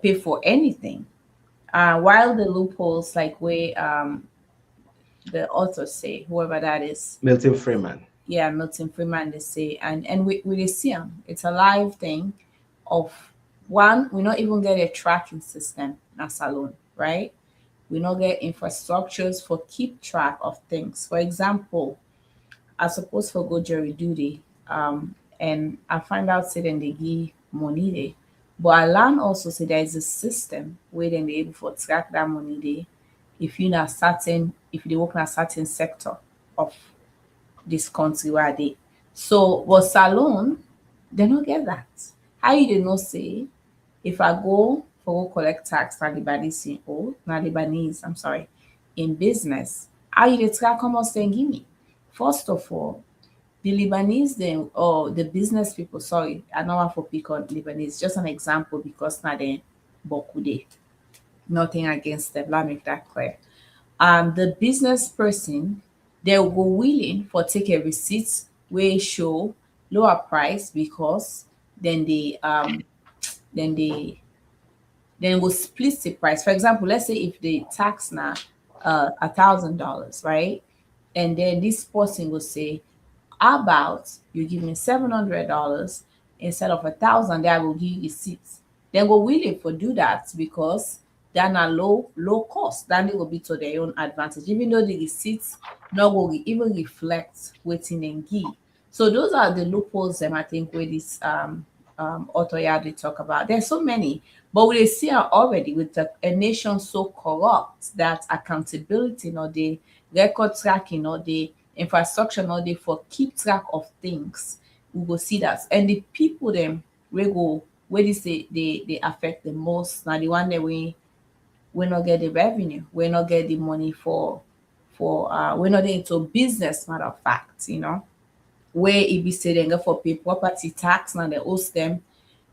Speaker 1: pay for anything. While the loopholes, like where the authors say, whoever that is,
Speaker 3: Milton Freeman.
Speaker 1: yeah, Milton Freeman, they say, and we dey see them. It's a live thing of one, we not even get a tracking system as alone, right? We not get infrastructures for keep track of things. For example, I suppose for go jury duty, and I find out say then they give money there. But I learn also say there is a system where then they able for track that money there if you na certain if you dey work in a certain sector of this country where they. So but salon, they don't get that. How you dey know say if I go for go collect tax na Lebanese, I'm sorry, in business, how you dey track how much dem give me? First of all, the Lebanese them or the business people, sorry, I don't want for pick on Lebanese, just an example because now they boku dey. Nothing against them, let me make that clear. The business person, they will go willing for take a receipt where show lower price because then then they then will split the price. For example, let's say if the tax now $1,000, right? And then this person will say, how about you give me $700 instead of 1,000? Then I will give you receipts. They go willing for do that because they're not low cost. Then they will be to their own advantage, even though the receipts not will even reflect waiting and give. So those are the loopholes them I think where this author yeah they talk about. There's so many, but we see already with a nation so corrupt that accountability or the record tracking or the infrastructure or the for keep track of things. We will see that. And the people them we go where this they affect the most. Now the one that we not get the revenue, we not get the money for we're not into business, matter of fact, where if you say they go for pay property tax now they host them,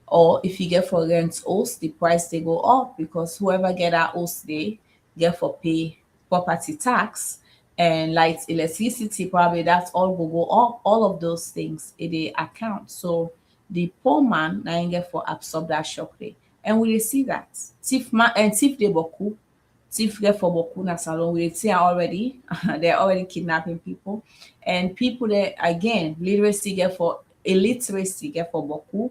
Speaker 1: or if you get for rent host, the price they go up because whoever get that host they get for pay property tax and light electricity probably that's all will go up. All of those things in the account. So the poor man now get for absorb that shock day. And we dey see that. Thief man and thief de boku, thief get for boku na salon. We dey see am already. They're already kidnapping people. And people that again literacy get for illiteracy get for boku.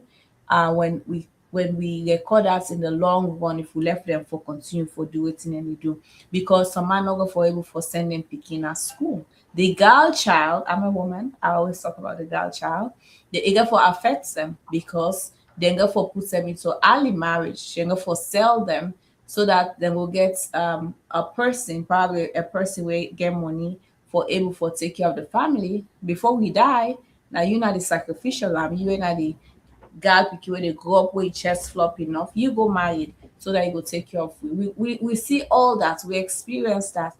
Speaker 1: When we record that in the long run, if we left them for continue for do wetin dem dey do, because some man not go for able for send them pikin at school. The girl child, I'm a woman, I always talk about the girl child, the eager for affects them because they go for put them into early marriage, they go for sell them so that they will get a person, probably a person will get money for able for take care of the family before we die. Now you not the sacrificial lamb, you ain't not the God pick you when they grow up with chest flop enough, you go married so that you go take care of you. We see all that, we experience that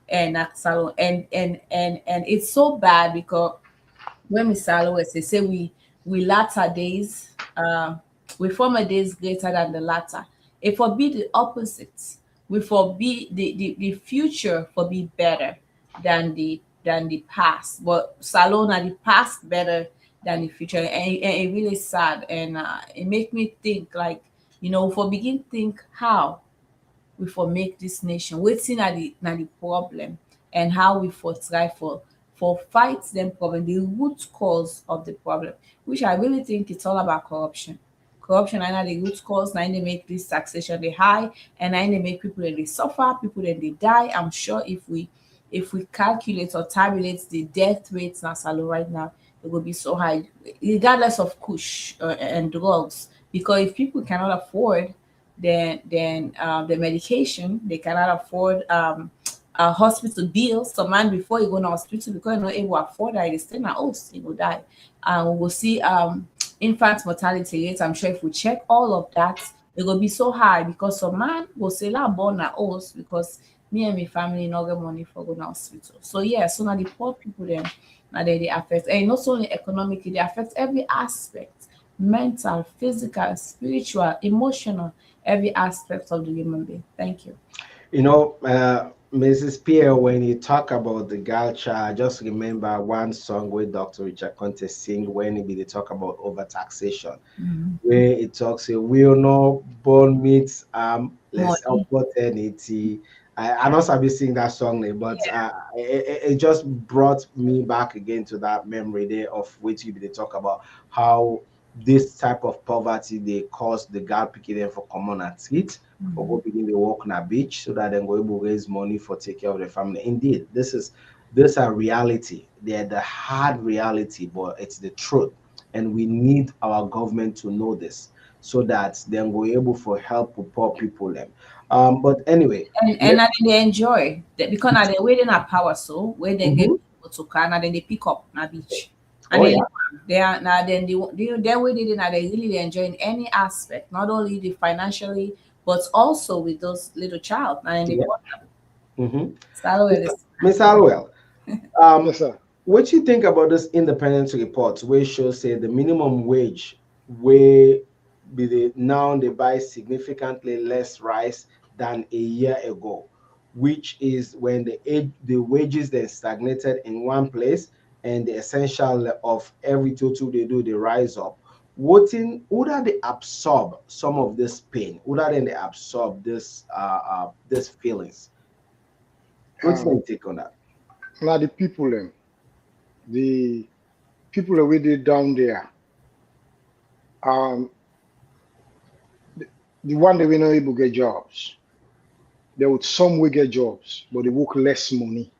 Speaker 1: and at salon and it's so bad because when we salon they say we latter days we former days greater than the latter. It forbid the opposite. We forbid the future for be better than the past. But salon are the past better than the future, and it really sad, and it make me think like for begin think how we for make this nation wetin na the problem and how we for try for fight them problem, the root cause of the problem, which I really think it's all about corruption. Corruption na the root cause, na they make this taxation dey high, and na they make people that they suffer, people that they die. I'm sure if we calculate or tabulate the death rates na salo right now, it will be so high, regardless of kush and drugs. Because if people cannot afford then the medication, they cannot afford hospital bills. Some man before you go to hospital because you're not able to afford that, they stay in a house, you go die. And we will see infant mortality rate. I'm sure if we check all of that, it will be so high because some man will say la born at us because me and my family no get money for going to hospital. So yeah, so now the poor people then now they affect, and not only economically, they affect every aspect, mental, physical, spiritual, emotional, every aspect of the human being. Thank you.
Speaker 3: You know, Mrs. Pierre, when you talk about the girl child, just remember one song where Dr. Richard Conte sing when he be they talk about overtaxation, where it talks a will not born meets less
Speaker 1: Money.
Speaker 3: opportunity. I know I've been singing that song, but it just brought me back again to that memory there of which you they talk about how this type of poverty they cause the girl picking them for common at street for go begin to walk on a beach so that they go able to raise money for take care of the family. Indeed, this a reality. They're the hard reality, but it's the truth. And we need our government to know this so that then we're able for help with poor people them. But anyway,
Speaker 1: And
Speaker 3: let,
Speaker 1: now they enjoy that because now they're waiting at power so where they get
Speaker 3: Mhm.
Speaker 1: people to car now then they pick up na beach. And
Speaker 3: Oh
Speaker 1: they
Speaker 3: yeah,
Speaker 1: live am. They are now then they way they now they really enjoy in any aspect, not only the financially, but also with those little child. And they
Speaker 3: yeah.
Speaker 1: born
Speaker 3: Mm-hmm.
Speaker 1: start with
Speaker 3: Mr.
Speaker 1: this.
Speaker 3: Miss Alwell, um,
Speaker 2: Yes, sir.
Speaker 3: what you think about this independent report where shows say the minimum wage where be the now they buy significantly less rice than a year ago, which is when the wages then stagnated in one place and the essential of every total they do they rise up. Would that they absorb some of this pain? Would that then they absorb this feelings? What's
Speaker 2: Um,
Speaker 3: your take on that?
Speaker 2: Now the people that we did down there, um, the, the one that we not able to get jobs, they would some will get jobs, but they work less money.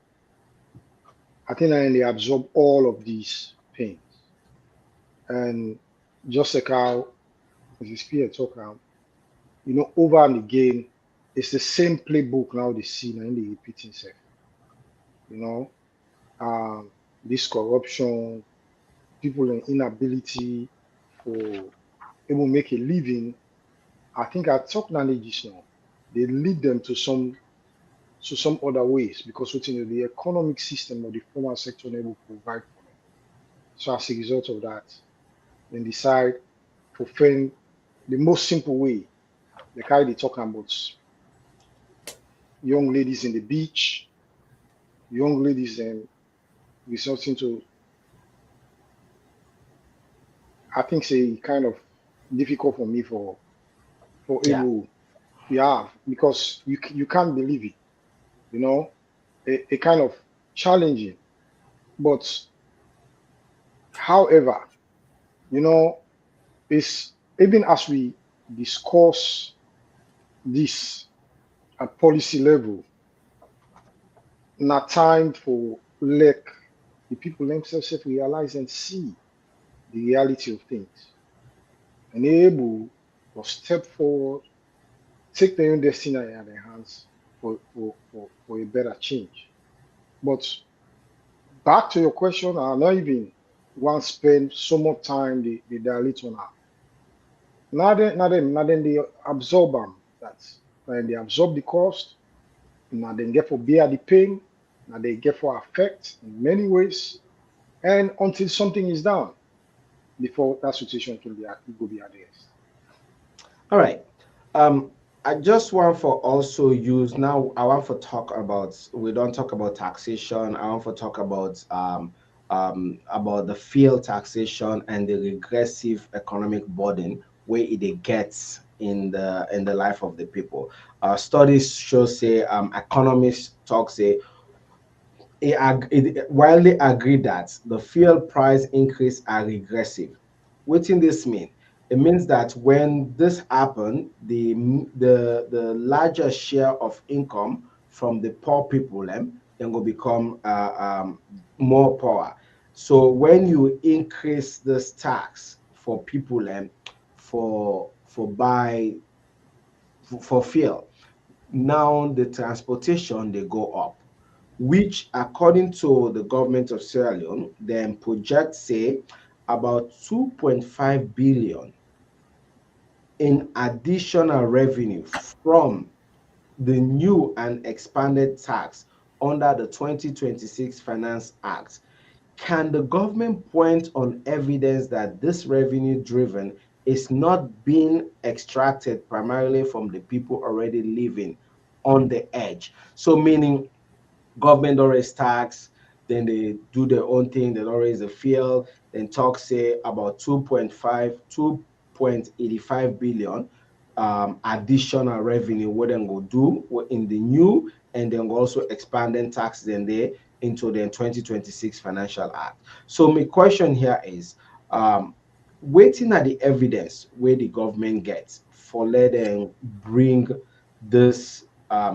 Speaker 2: I think and they absorb all of these pains. And just like how Mrs. Spear talk about, over and again, it's the same playbook now they see now in the repeating self, you know, this corruption, people in inability for able make a living. I think I talk knowledge just now. They lead them to some other ways because the economic system of the formal sector never provide for them. So as a result of that, then decide to find the most simple way, like how they talking about young ladies in the beach, young ladies and resorting to, I think say kind of difficult for me for
Speaker 3: Yeah.
Speaker 2: able, yeah, because you can't believe it, you know, a kind of challenging. But however, you know, it's even as we discuss this at policy level, not time for let the people themselves realize and see the reality of things and able to step forward, take their own destiny in their hands for a better change. But back to your question, I not even want to spend so much time they dilate on that. Now then they absorb them. That's when they absorb the cost. Now then get for bear the pain. Now they get for affect in many ways. And until something is done before that situation can be it will be addressed.
Speaker 3: All right. Um, I just want for also use now. I want to talk about. We don't talk about taxation. I want to talk about the field taxation and the regressive economic burden where it gets in the life of the people. Studies show say economists talk say it widely agreed that the fuel price increase are regressive. What in this mean? It means that when this happen, the larger share of income from the poor people then will become more poor. So when you increase this tax for people for buy for fuel, now the transportation they go up which according to the government of Sierra Leone, then project say about 2.5 billion in additional revenue from the new and expanded tax under the 2026 Finance Act. Can the government point on evidence that this revenue driven is not being extracted primarily from the people already living on the edge? So, meaning government don't raise tax, then they do their own thing, they don't raise the fuel, then talk say about 2.85 billion additional revenue what then go do in the new and then also expanding tax then there into the 2026 Financial Act. So my question here is waiting at the evidence where the government gets for let them bring this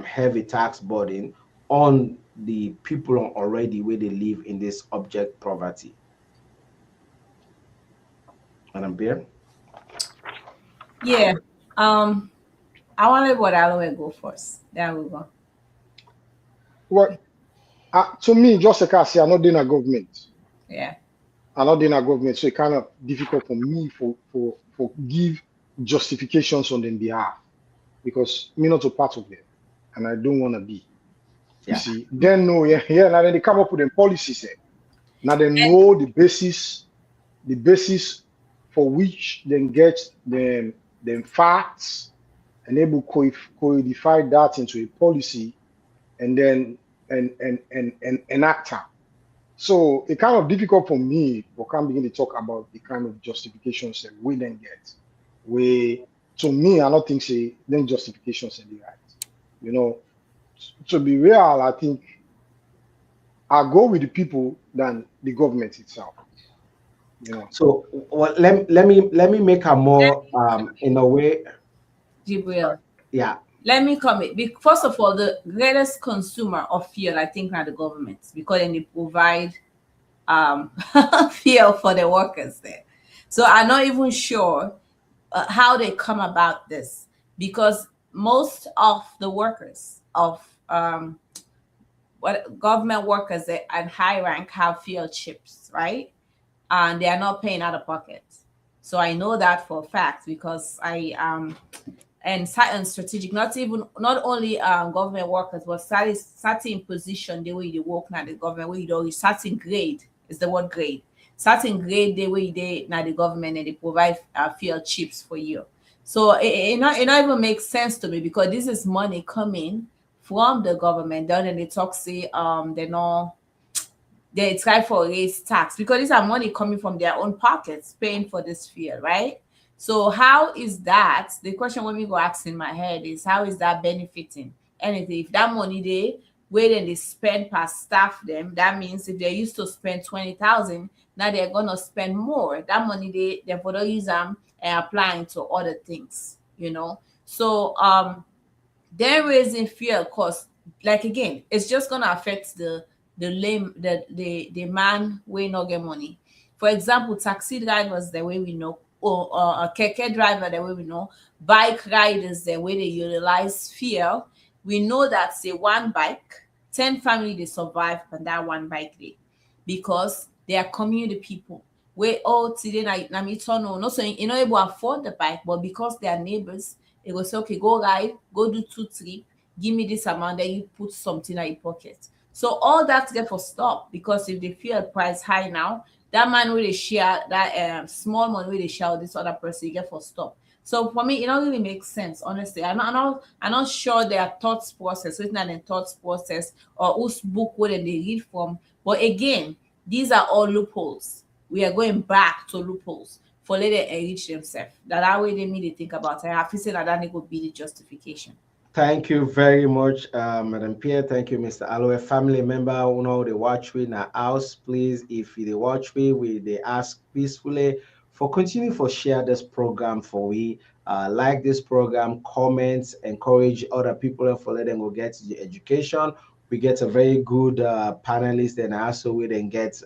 Speaker 3: heavy tax burden on the people already where they live in this object poverty. Madam Bear?
Speaker 1: Yeah. Um, I want to let what Aloe go first. There we go.
Speaker 2: Well, to me, just like I say, I'm not doing a government.
Speaker 1: Yeah.
Speaker 2: I'm not doing a government, so it's kind of difficult for me for give justifications on their behalf because me not a part of them, and I don't want to be. You
Speaker 3: Yeah.
Speaker 2: see, then no, yeah, yeah. Now then they come up with them policies. Now they know the basis for which then get them facts and able codify that into a policy and then and enact them. So it's kind of difficult for me for can begin to talk about the kind of justifications that we then get. We to me, I don't think say then justifications are the right. You know, to be real, I think I go with the people than the government itself. You know.
Speaker 3: So well, let me make a more in a way.
Speaker 1: Jibril.
Speaker 3: Yeah.
Speaker 1: Let me comment. First of all, the greatest consumer of fuel, I think, are the governments because then they provide um fuel for the workers there. So I'm not even sure how they come about this because most of the workers of what government workers at high rank have fuel chips, right? And they are not paying out of pocket. So I know that for a fact because I and certain strategic, not only government workers, but certain position the way they work now the government where you do certain grade is the word grade. Certain grade the way they now the government and they provide fuel chips for you. So it not even makes sense to me because this is money coming from the government. Then and they talk say they try for raise tax because these are money coming from their own pockets paying for this fuel, right? So how is that the question when we go ask in my head is how is that benefiting anything? If that money they where then they spend per staff them, that means if they used to spend 20,000, now they're gonna spend more. That money they for the use them and applying to other things, you know. So they're raising fuel costs. Like again, it's just gonna affect the lame the man we not get money. For example, taxi drivers the way we know, or a keke driver the way we know, bike riders the way they utilize fuel. We know that say one bike, 10 family they survive on that one bike day because they are community people. We all today na me turn on. No, so you know able to afford the bike, but because they are neighbors, it will say, okay, go ride, go do 2 trip, give me this amount, then you put something in your pocket. So all that get for stop because if the fuel price high now, that man will share that small money will share with this other person, you get for stop. So for me, it don't really make sense, honestly. I'm not sure their thoughts process, written in their thoughts process or whose book would they read from. But again, these are all loopholes. We are going back to loopholes for let them enrich themselves. That way they mean they think about it. I have to say that would be the justification.
Speaker 3: Thank you very much, Madam Pierre. Thank you, Mr. Aloe. Family member, who know they watch we in our house, please, if you they watch we they ask peacefully for continue for share this program for we. Like this program, comments, encourage other people and for let them go get the education. We get a very good panelist and also we then get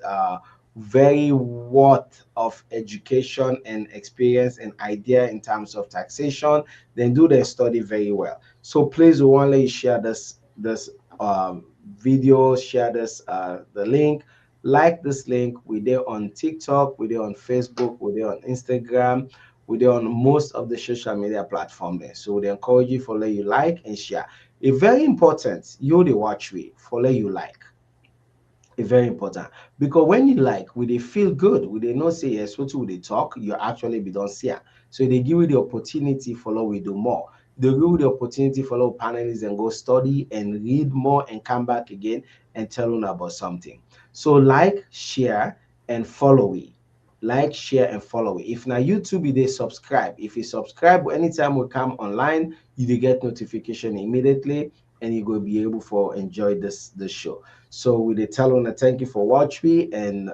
Speaker 3: very worth of education and experience and idea in terms of taxation. Then do their study very well. So please, we want to share this video, share this the link, like this link. We're there on TikTok, we're there on Facebook, we're there on Instagram, we're there on most of the social media platform there. So we encourage you follow, you like and share. It's very important you the watch we follow, you like. It's very important because when you like, we they feel good, we they not say yes, what they talk, you actually be don't see it. So they give you the opportunity follow we do more. They give you the opportunity follow panelists and go study and read more and come back again and tell them about something. So like, share, and follow we. Like, share, and follow it. If now YouTube, they subscribe. If you subscribe, anytime we come online, you will get notification immediately, and you will be able for enjoy this show. So we they tell on thank you for watching, and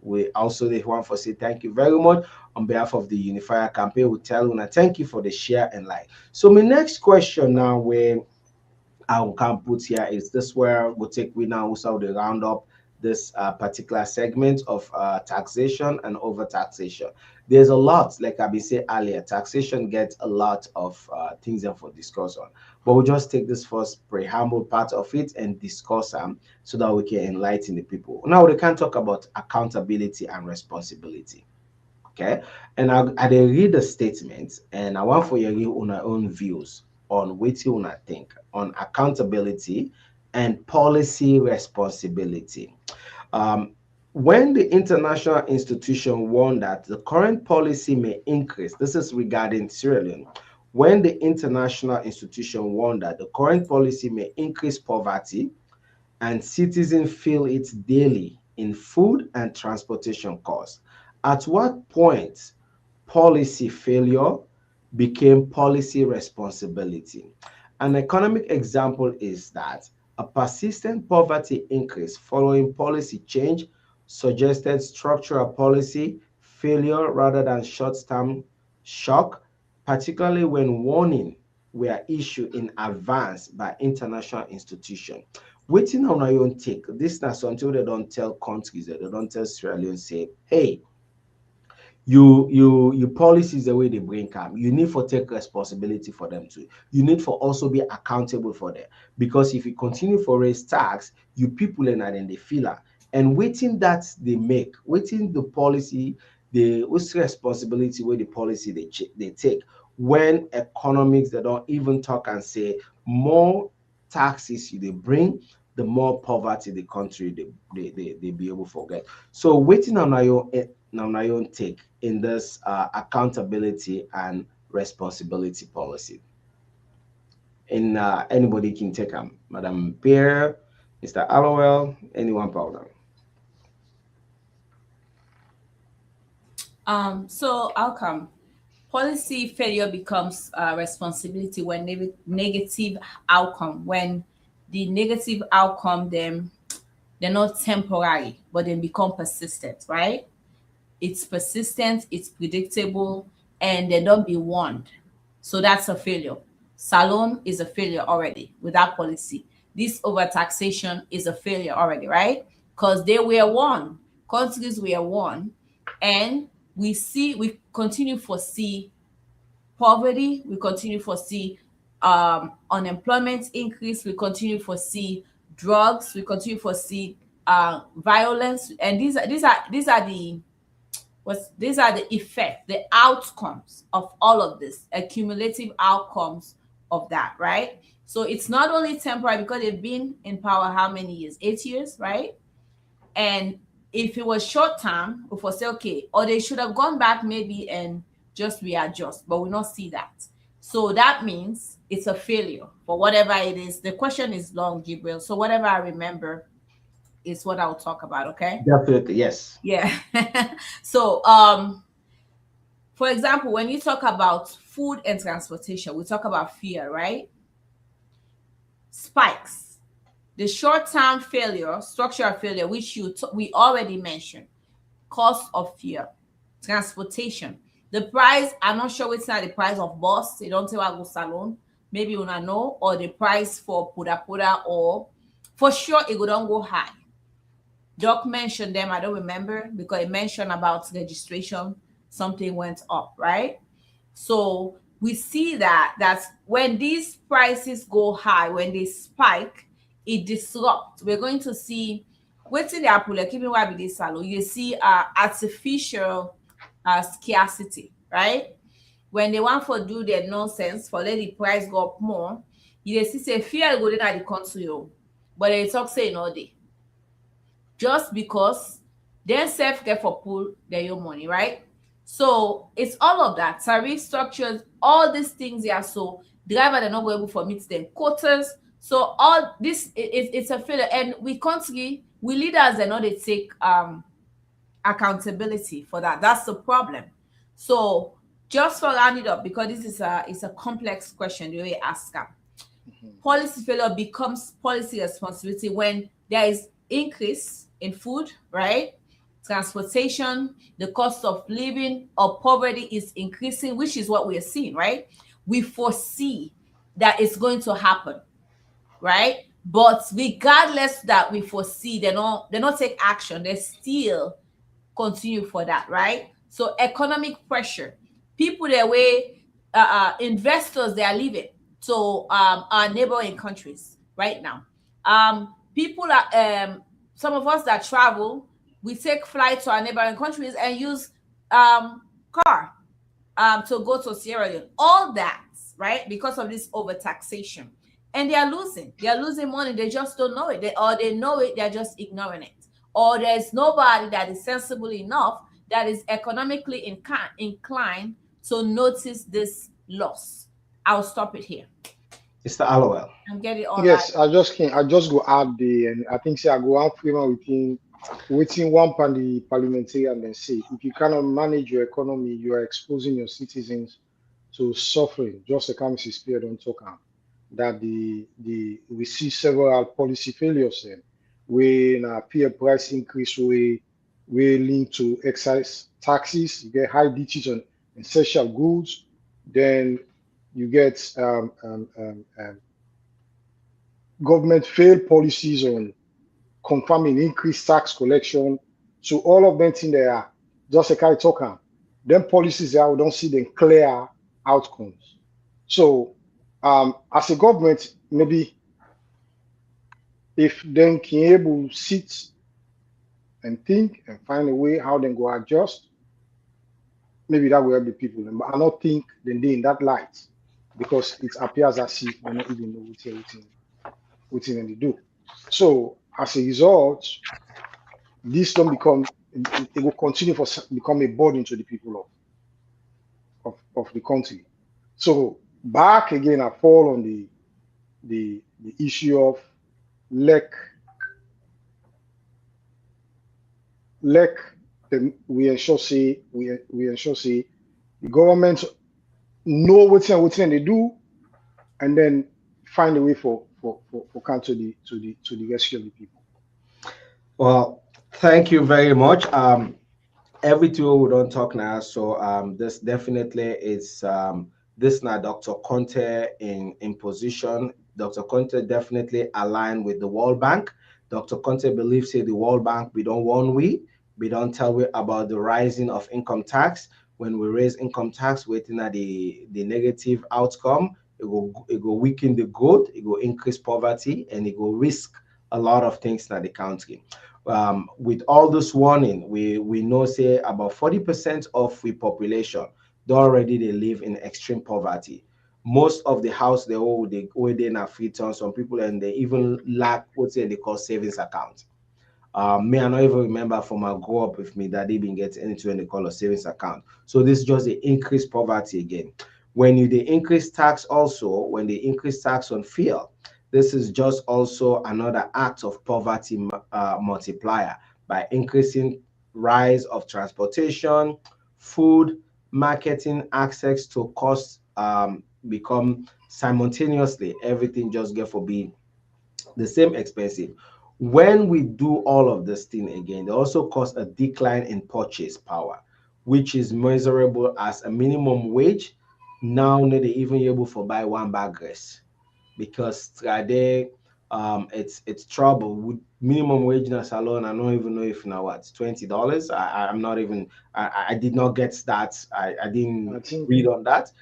Speaker 3: we also they want for say thank you very much on behalf of the Unifier campaign. We tell on thank you for the share and like. So my next question now, where I can put here is this where we'll take we now also the round up this particular segment of taxation and over taxation. There's a lot, like I've been saying earlier, taxation gets a lot of things and for discuss on. But we'll just take this first preamble part of it and discuss them so that we can enlighten the people. Now we can talk about accountability and responsibility. Okay, and I dey read the statement, and I want for you to on our own views on what you wanna think on accountability and policy responsibility. Um, when the international institution warned that the current policy may increase, this is regarding Sierra Leone. When the international institution warned that the current policy may increase poverty and citizens feel it daily in food and transportation costs. At what point policy failure became policy responsibility? An economic example is that a persistent poverty increase following policy change suggested structural policy failure rather than short-term shock, particularly when warning were issued in advance by international institutions. Waiting on our own take. This not until they don't tell countries, that they don't tell Sierra Leone, say, hey, you policies the way they bring come, you need for take responsibility for them too. You need for also be accountable for them, because if you continue for raise tax, you people and then they feel it. And waiting that they make, waiting the policy, the what's responsibility where the policy they take when economics they don't even talk and say more taxes you they bring, the more poverty the country they be able to forget. So waiting on our own take in this accountability and responsibility policy. And anybody can take them. Madam Pierre, Mr. Allowell, anyone problem.
Speaker 1: So outcome policy failure becomes responsibility when negative outcome, when the negative outcome them they're not temporary but then become persistent, right? It's persistent, it's predictable, and they don't be warned. So that's a failure. Salon is a failure already with that policy. This overtaxation is a failure already, right? Because they were warned, countries were warned, and we continue to foresee poverty, we continue to foresee unemployment increase, we continue to foresee drugs, we continue to foresee violence, and these are the effect, the outcomes of all of this, accumulative outcomes of that, right? So it's not only temporary because they've been in power how many years? 8 years, right? And if it was short term, if we say okay, or they should have gone back maybe and just readjust, but we not see that. So that means it's a failure for whatever it is. The question is long, Gabriel. So whatever I remember is what I'll talk about. Okay.
Speaker 3: Definitely, yes.
Speaker 1: Yeah. So for example, when you talk about food and transportation, we talk about fear, right? Spikes. The short-term failure, structural failure, which we already mentioned, cost of fear. Transportation. The price, I'm not sure which not the price of bus. They don't tell I go salon. Maybe you not know, or the price for puda puda, or for sure it go don't go high. Doc mentioned them, I don't remember because it mentioned about registration, something went up, right? So we see that when these prices go high, when they spike, it disrupt. We're going to see wetin dey happen, like even why we dey salon, you see artificial scarcity, right? When they want for do their nonsense for let the price go up more, you dey see say fear go dey na the country o, but they talk say e no dey, just because dem sef get for pull their own money, right? So it's all of that, tariff structures, all these things here. So driver they're not go able for meet them quotas. So all this it's a failure, and we country, we leaders they know they take accountability for that. That's the problem. So just for round it up, because this is a complex question the way you ask am. Policy failure becomes policy responsibility when there is increase in food, right? Transportation, the cost of living or poverty is increasing, which is what we are seeing, right? We foresee that it's going to happen, right? But regardless that we foresee, they not take action. They still continue for that, right? So economic pressure, people their way, investors they are leaving to our neighboring countries right now. People are some of us that travel, we take flight to our neighboring countries and use car to go to Sierra Leone. All that, right? Because of this overtaxation. And they are losing. They are losing money. They just don't know it. Or they know it, they're just ignoring it. Or there's nobody that is sensible enough that is economically inclined to notice this loss. I'll stop it here.
Speaker 3: Mr. Allowell.
Speaker 1: I'm getting all right.
Speaker 2: Yes, I just go add the, and I think say I go out freedom within one pan the parliamentarian and say if you cannot manage your economy, you are exposing your citizens to suffering. Just the Mrs. Spear don't talk am, that the we see several policy failures then when peer price increase we link to excise taxes, you get high duties on essential goods, then you get government failed policies on confirming increased tax collection. So all of them things there are just a kind of talk. Them policies there, we don't see them clear outcomes. So as a government, maybe if they can able to sit and think and find a way how they go adjust, maybe that will help the people. But I don't think they in that light because it appears as if they don't even know what they do. So as a result, this don't become it will continue for become a burden to the people of the country. So back again, I fall on the issue of lack lack we ensure say we ensure say the government know what they do and then find a way for country to the rescue of the people.
Speaker 3: Well, thank you very much. Every two we don't talk now, so this definitely is this now Dr. Conte in position. Dr. Conte definitely aligned with the World Bank. Dr. Conte believes say the World Bank we don't want we don't tell we about the rising of income tax. When we raise income tax, waiting at the negative outcome, it will weaken the good, it will increase poverty, and it will risk a lot of things in the country. With all this warning, we know say about 40% of the population they already they live in extreme poverty. Most of the house they hold they in a free turn. Some people and they even lack what they call savings account. Me, I not even remember from I grow up with me that they been get into any call a savings account. So this is just the increased poverty again. When you they increase tax also, when they increase tax on fuel, this is just also another act of poverty multiplier by increasing rise of transportation, food, marketing, access to costs become simultaneously everything just get for being the same expensive. When we do all of this thing again, they also cause a decline in purchase power, which is measurable as a minimum wage. Now they even able to buy one bag rice because today it's trouble with minimum wage in a salon. I don't even know if now what $20. I'm not even I did not get that. I
Speaker 2: I
Speaker 3: didn't
Speaker 2: think
Speaker 3: read on that.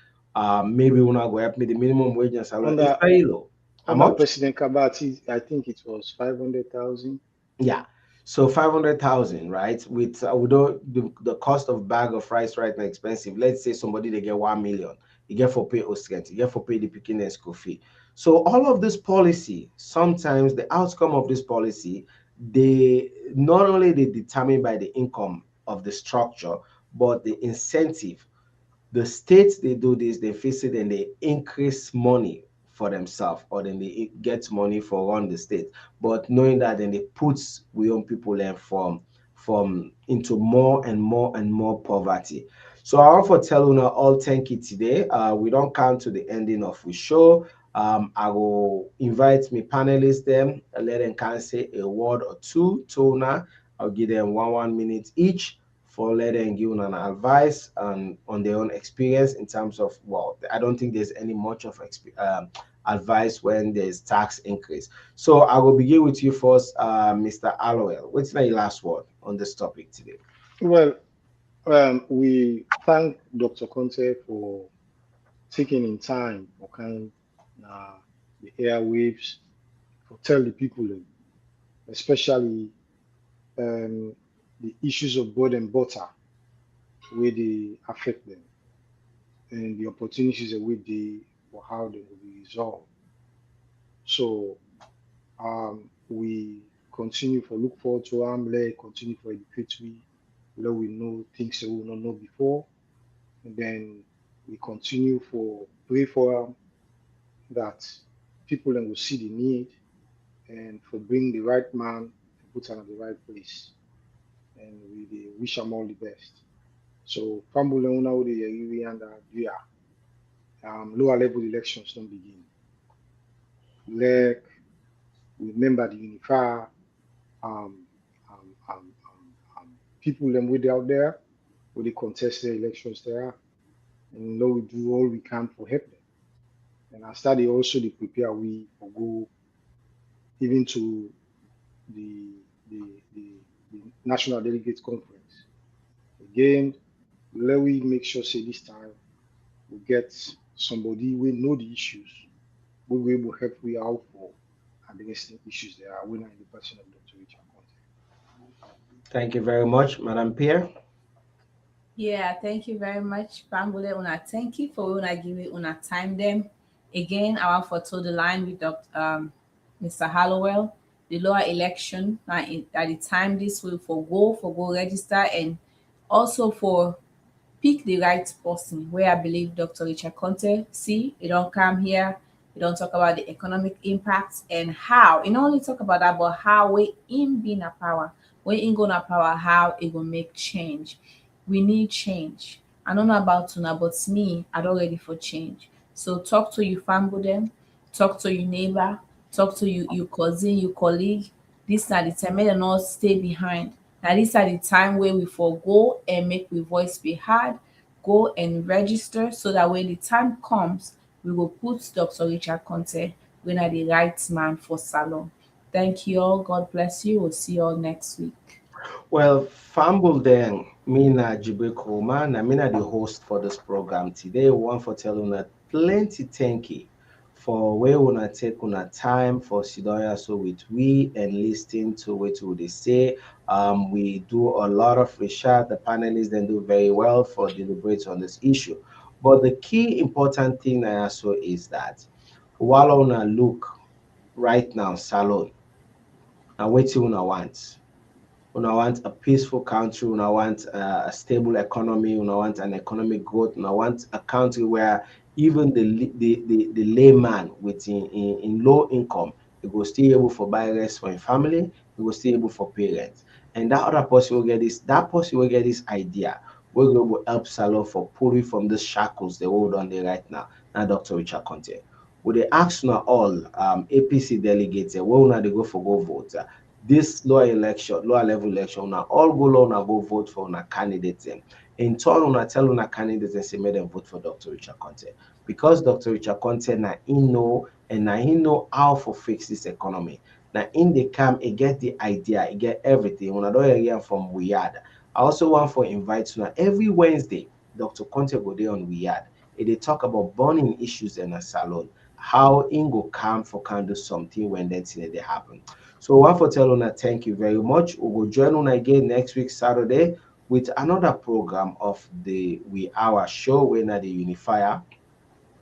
Speaker 3: Maybe when I go help me, the minimum wage in a salon is
Speaker 2: under
Speaker 3: very low. How
Speaker 2: Under
Speaker 3: much?
Speaker 2: President Kabati, I think it was 500,000.
Speaker 3: Yeah. So 500,000, right? With the cost of bag of rice right now expensive. Let's say somebody they get 1 million, you get for pay Ostrent, you get for pay the picking and school fee. So all of this policy, sometimes the outcome of this policy, they not only they determine by the income of the structure, but the incentive. The states they do this, they fix it and they increase money for themselves, or then they get money for run the state. But knowing that, then they put we own people and from into more and more and more poverty. So I want for tell you all thank you today. We don't come to the ending of the show. I will invite me panelists them, let them can say a word or two to una. I'll give them 1 minute each for letting give an advice on their own experience in terms of, well, I don't think there's any much of advice when there's tax increase. So I will begin with you first, Mr. Aloel. What's your last word on this topic today?
Speaker 2: Well, we thank Dr. Conte for taking in time for kind the airwaves for tell the people, especially um, the issues of bread and butter, where they affect them, and the opportunities that we they for how they will be resolved. So we continue for look forward to continue for educate let we know things that we not know before, and then we continue for pray for that people then will see the need and for bring the right man and put him at the right place. And we dey wish them all the best. So Fambule una wo dey yeri and lower level elections don't begin. Like remember the unifier um, people them with out there who they contest the elections there, and know we do all we can for help them. And I started also to prepare we for go even to the the national delegates conference. Again, let we make sure say this time we get somebody we know the issues, we will able help we out for addressing issues there are winner in the person of Dr. Richard Conte.
Speaker 3: Thank you very much, Madam Pierre.
Speaker 1: Yeah, thank you very much, Bambule. Una thank you for una give it una time them. Again, I want for to the line with Dr. Mr. Hallowell. The lower election at the time this will for go register and also for pick the right person where I believe Dr. Richard Conte see it don't come here. We don't talk about the economic impacts and how. You not only talk about that, but how we in being a power, we in gonna power, how it will make change. We need change. I don't know about Tuna, but me, I don't ready for change. So talk to your family them, talk to your neighbor, talk to your cousin, your colleague. This are the time make dem not stay behind. Now these are the time where we forego and make we voice be heard, go and register so that when the time comes, we will put Dr. Richard Conte when are the right man for salon. Thank you all. God bless you. We'll see you all next week.
Speaker 3: Well, Fumble then, Mina Jibril Kurman, and Mina the host for this program today. One for telling that plenty thank you for where we to take una time for Sidonia so with we and listening to what they say. We do a lot of research. The panelists then do very well for deliberate on this issue. But the key important thing I also is that while una look right now, salon, and what you una want. Una want a peaceful country, una want a stable economy, una want an economic growth, una want a country where even the layman with in low income, it will still able for buy rest for a family, it will still able for parents. And that other person will get this, that person will get this idea. We're going to help Salo for pulling from the shackles they hold on there right now. Now, Dr. Richard Conte. Would they ask now all APC delegates where una they go for go vote? This lower level election, now all go on and go vote for una candidates. In turn, una tell una candidates and say make them vote for Dr. Richard Conte. Because Dr. Richard Conte na he know and na he know how to fix this economy. Now in the camp, he get the idea, he get everything. Una don't hear from Weird. I also want to invite you now every Wednesday, Dr. Conte go there on Weird. They talk about burning issues in a salon. how in go come for can do something when that thing they happen. So one for tell una thank you very much. We will join on again next week Saturday with another program of the We Hour show when at the Unifier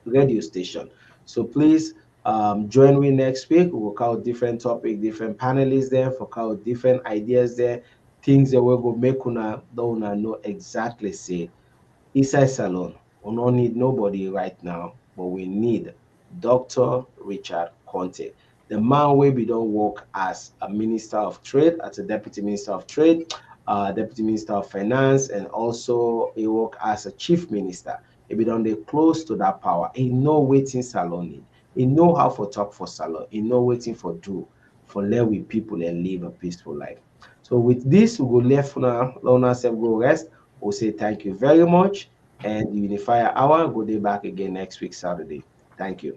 Speaker 3: radio station. So please join me next week. We'll cover different topic, different panelists there for cover different ideas there, things that will go make una don't know exactly say inside salon. We don't need nobody right now, but we need Dr. Richard Conte, the man where we don't work as a minister of trade, as a deputy minister of trade, deputy minister of finance, and also he work as a chief minister. If we don't dey close to that power, he know waiting salon need. He know how to talk for salon. He know waiting for do for let with people and live a peaceful life. So with this, we go left now, let us go rest. We'll say thank you very much. And the Unifier Hour, go day back again next week, Saturday. Thank you.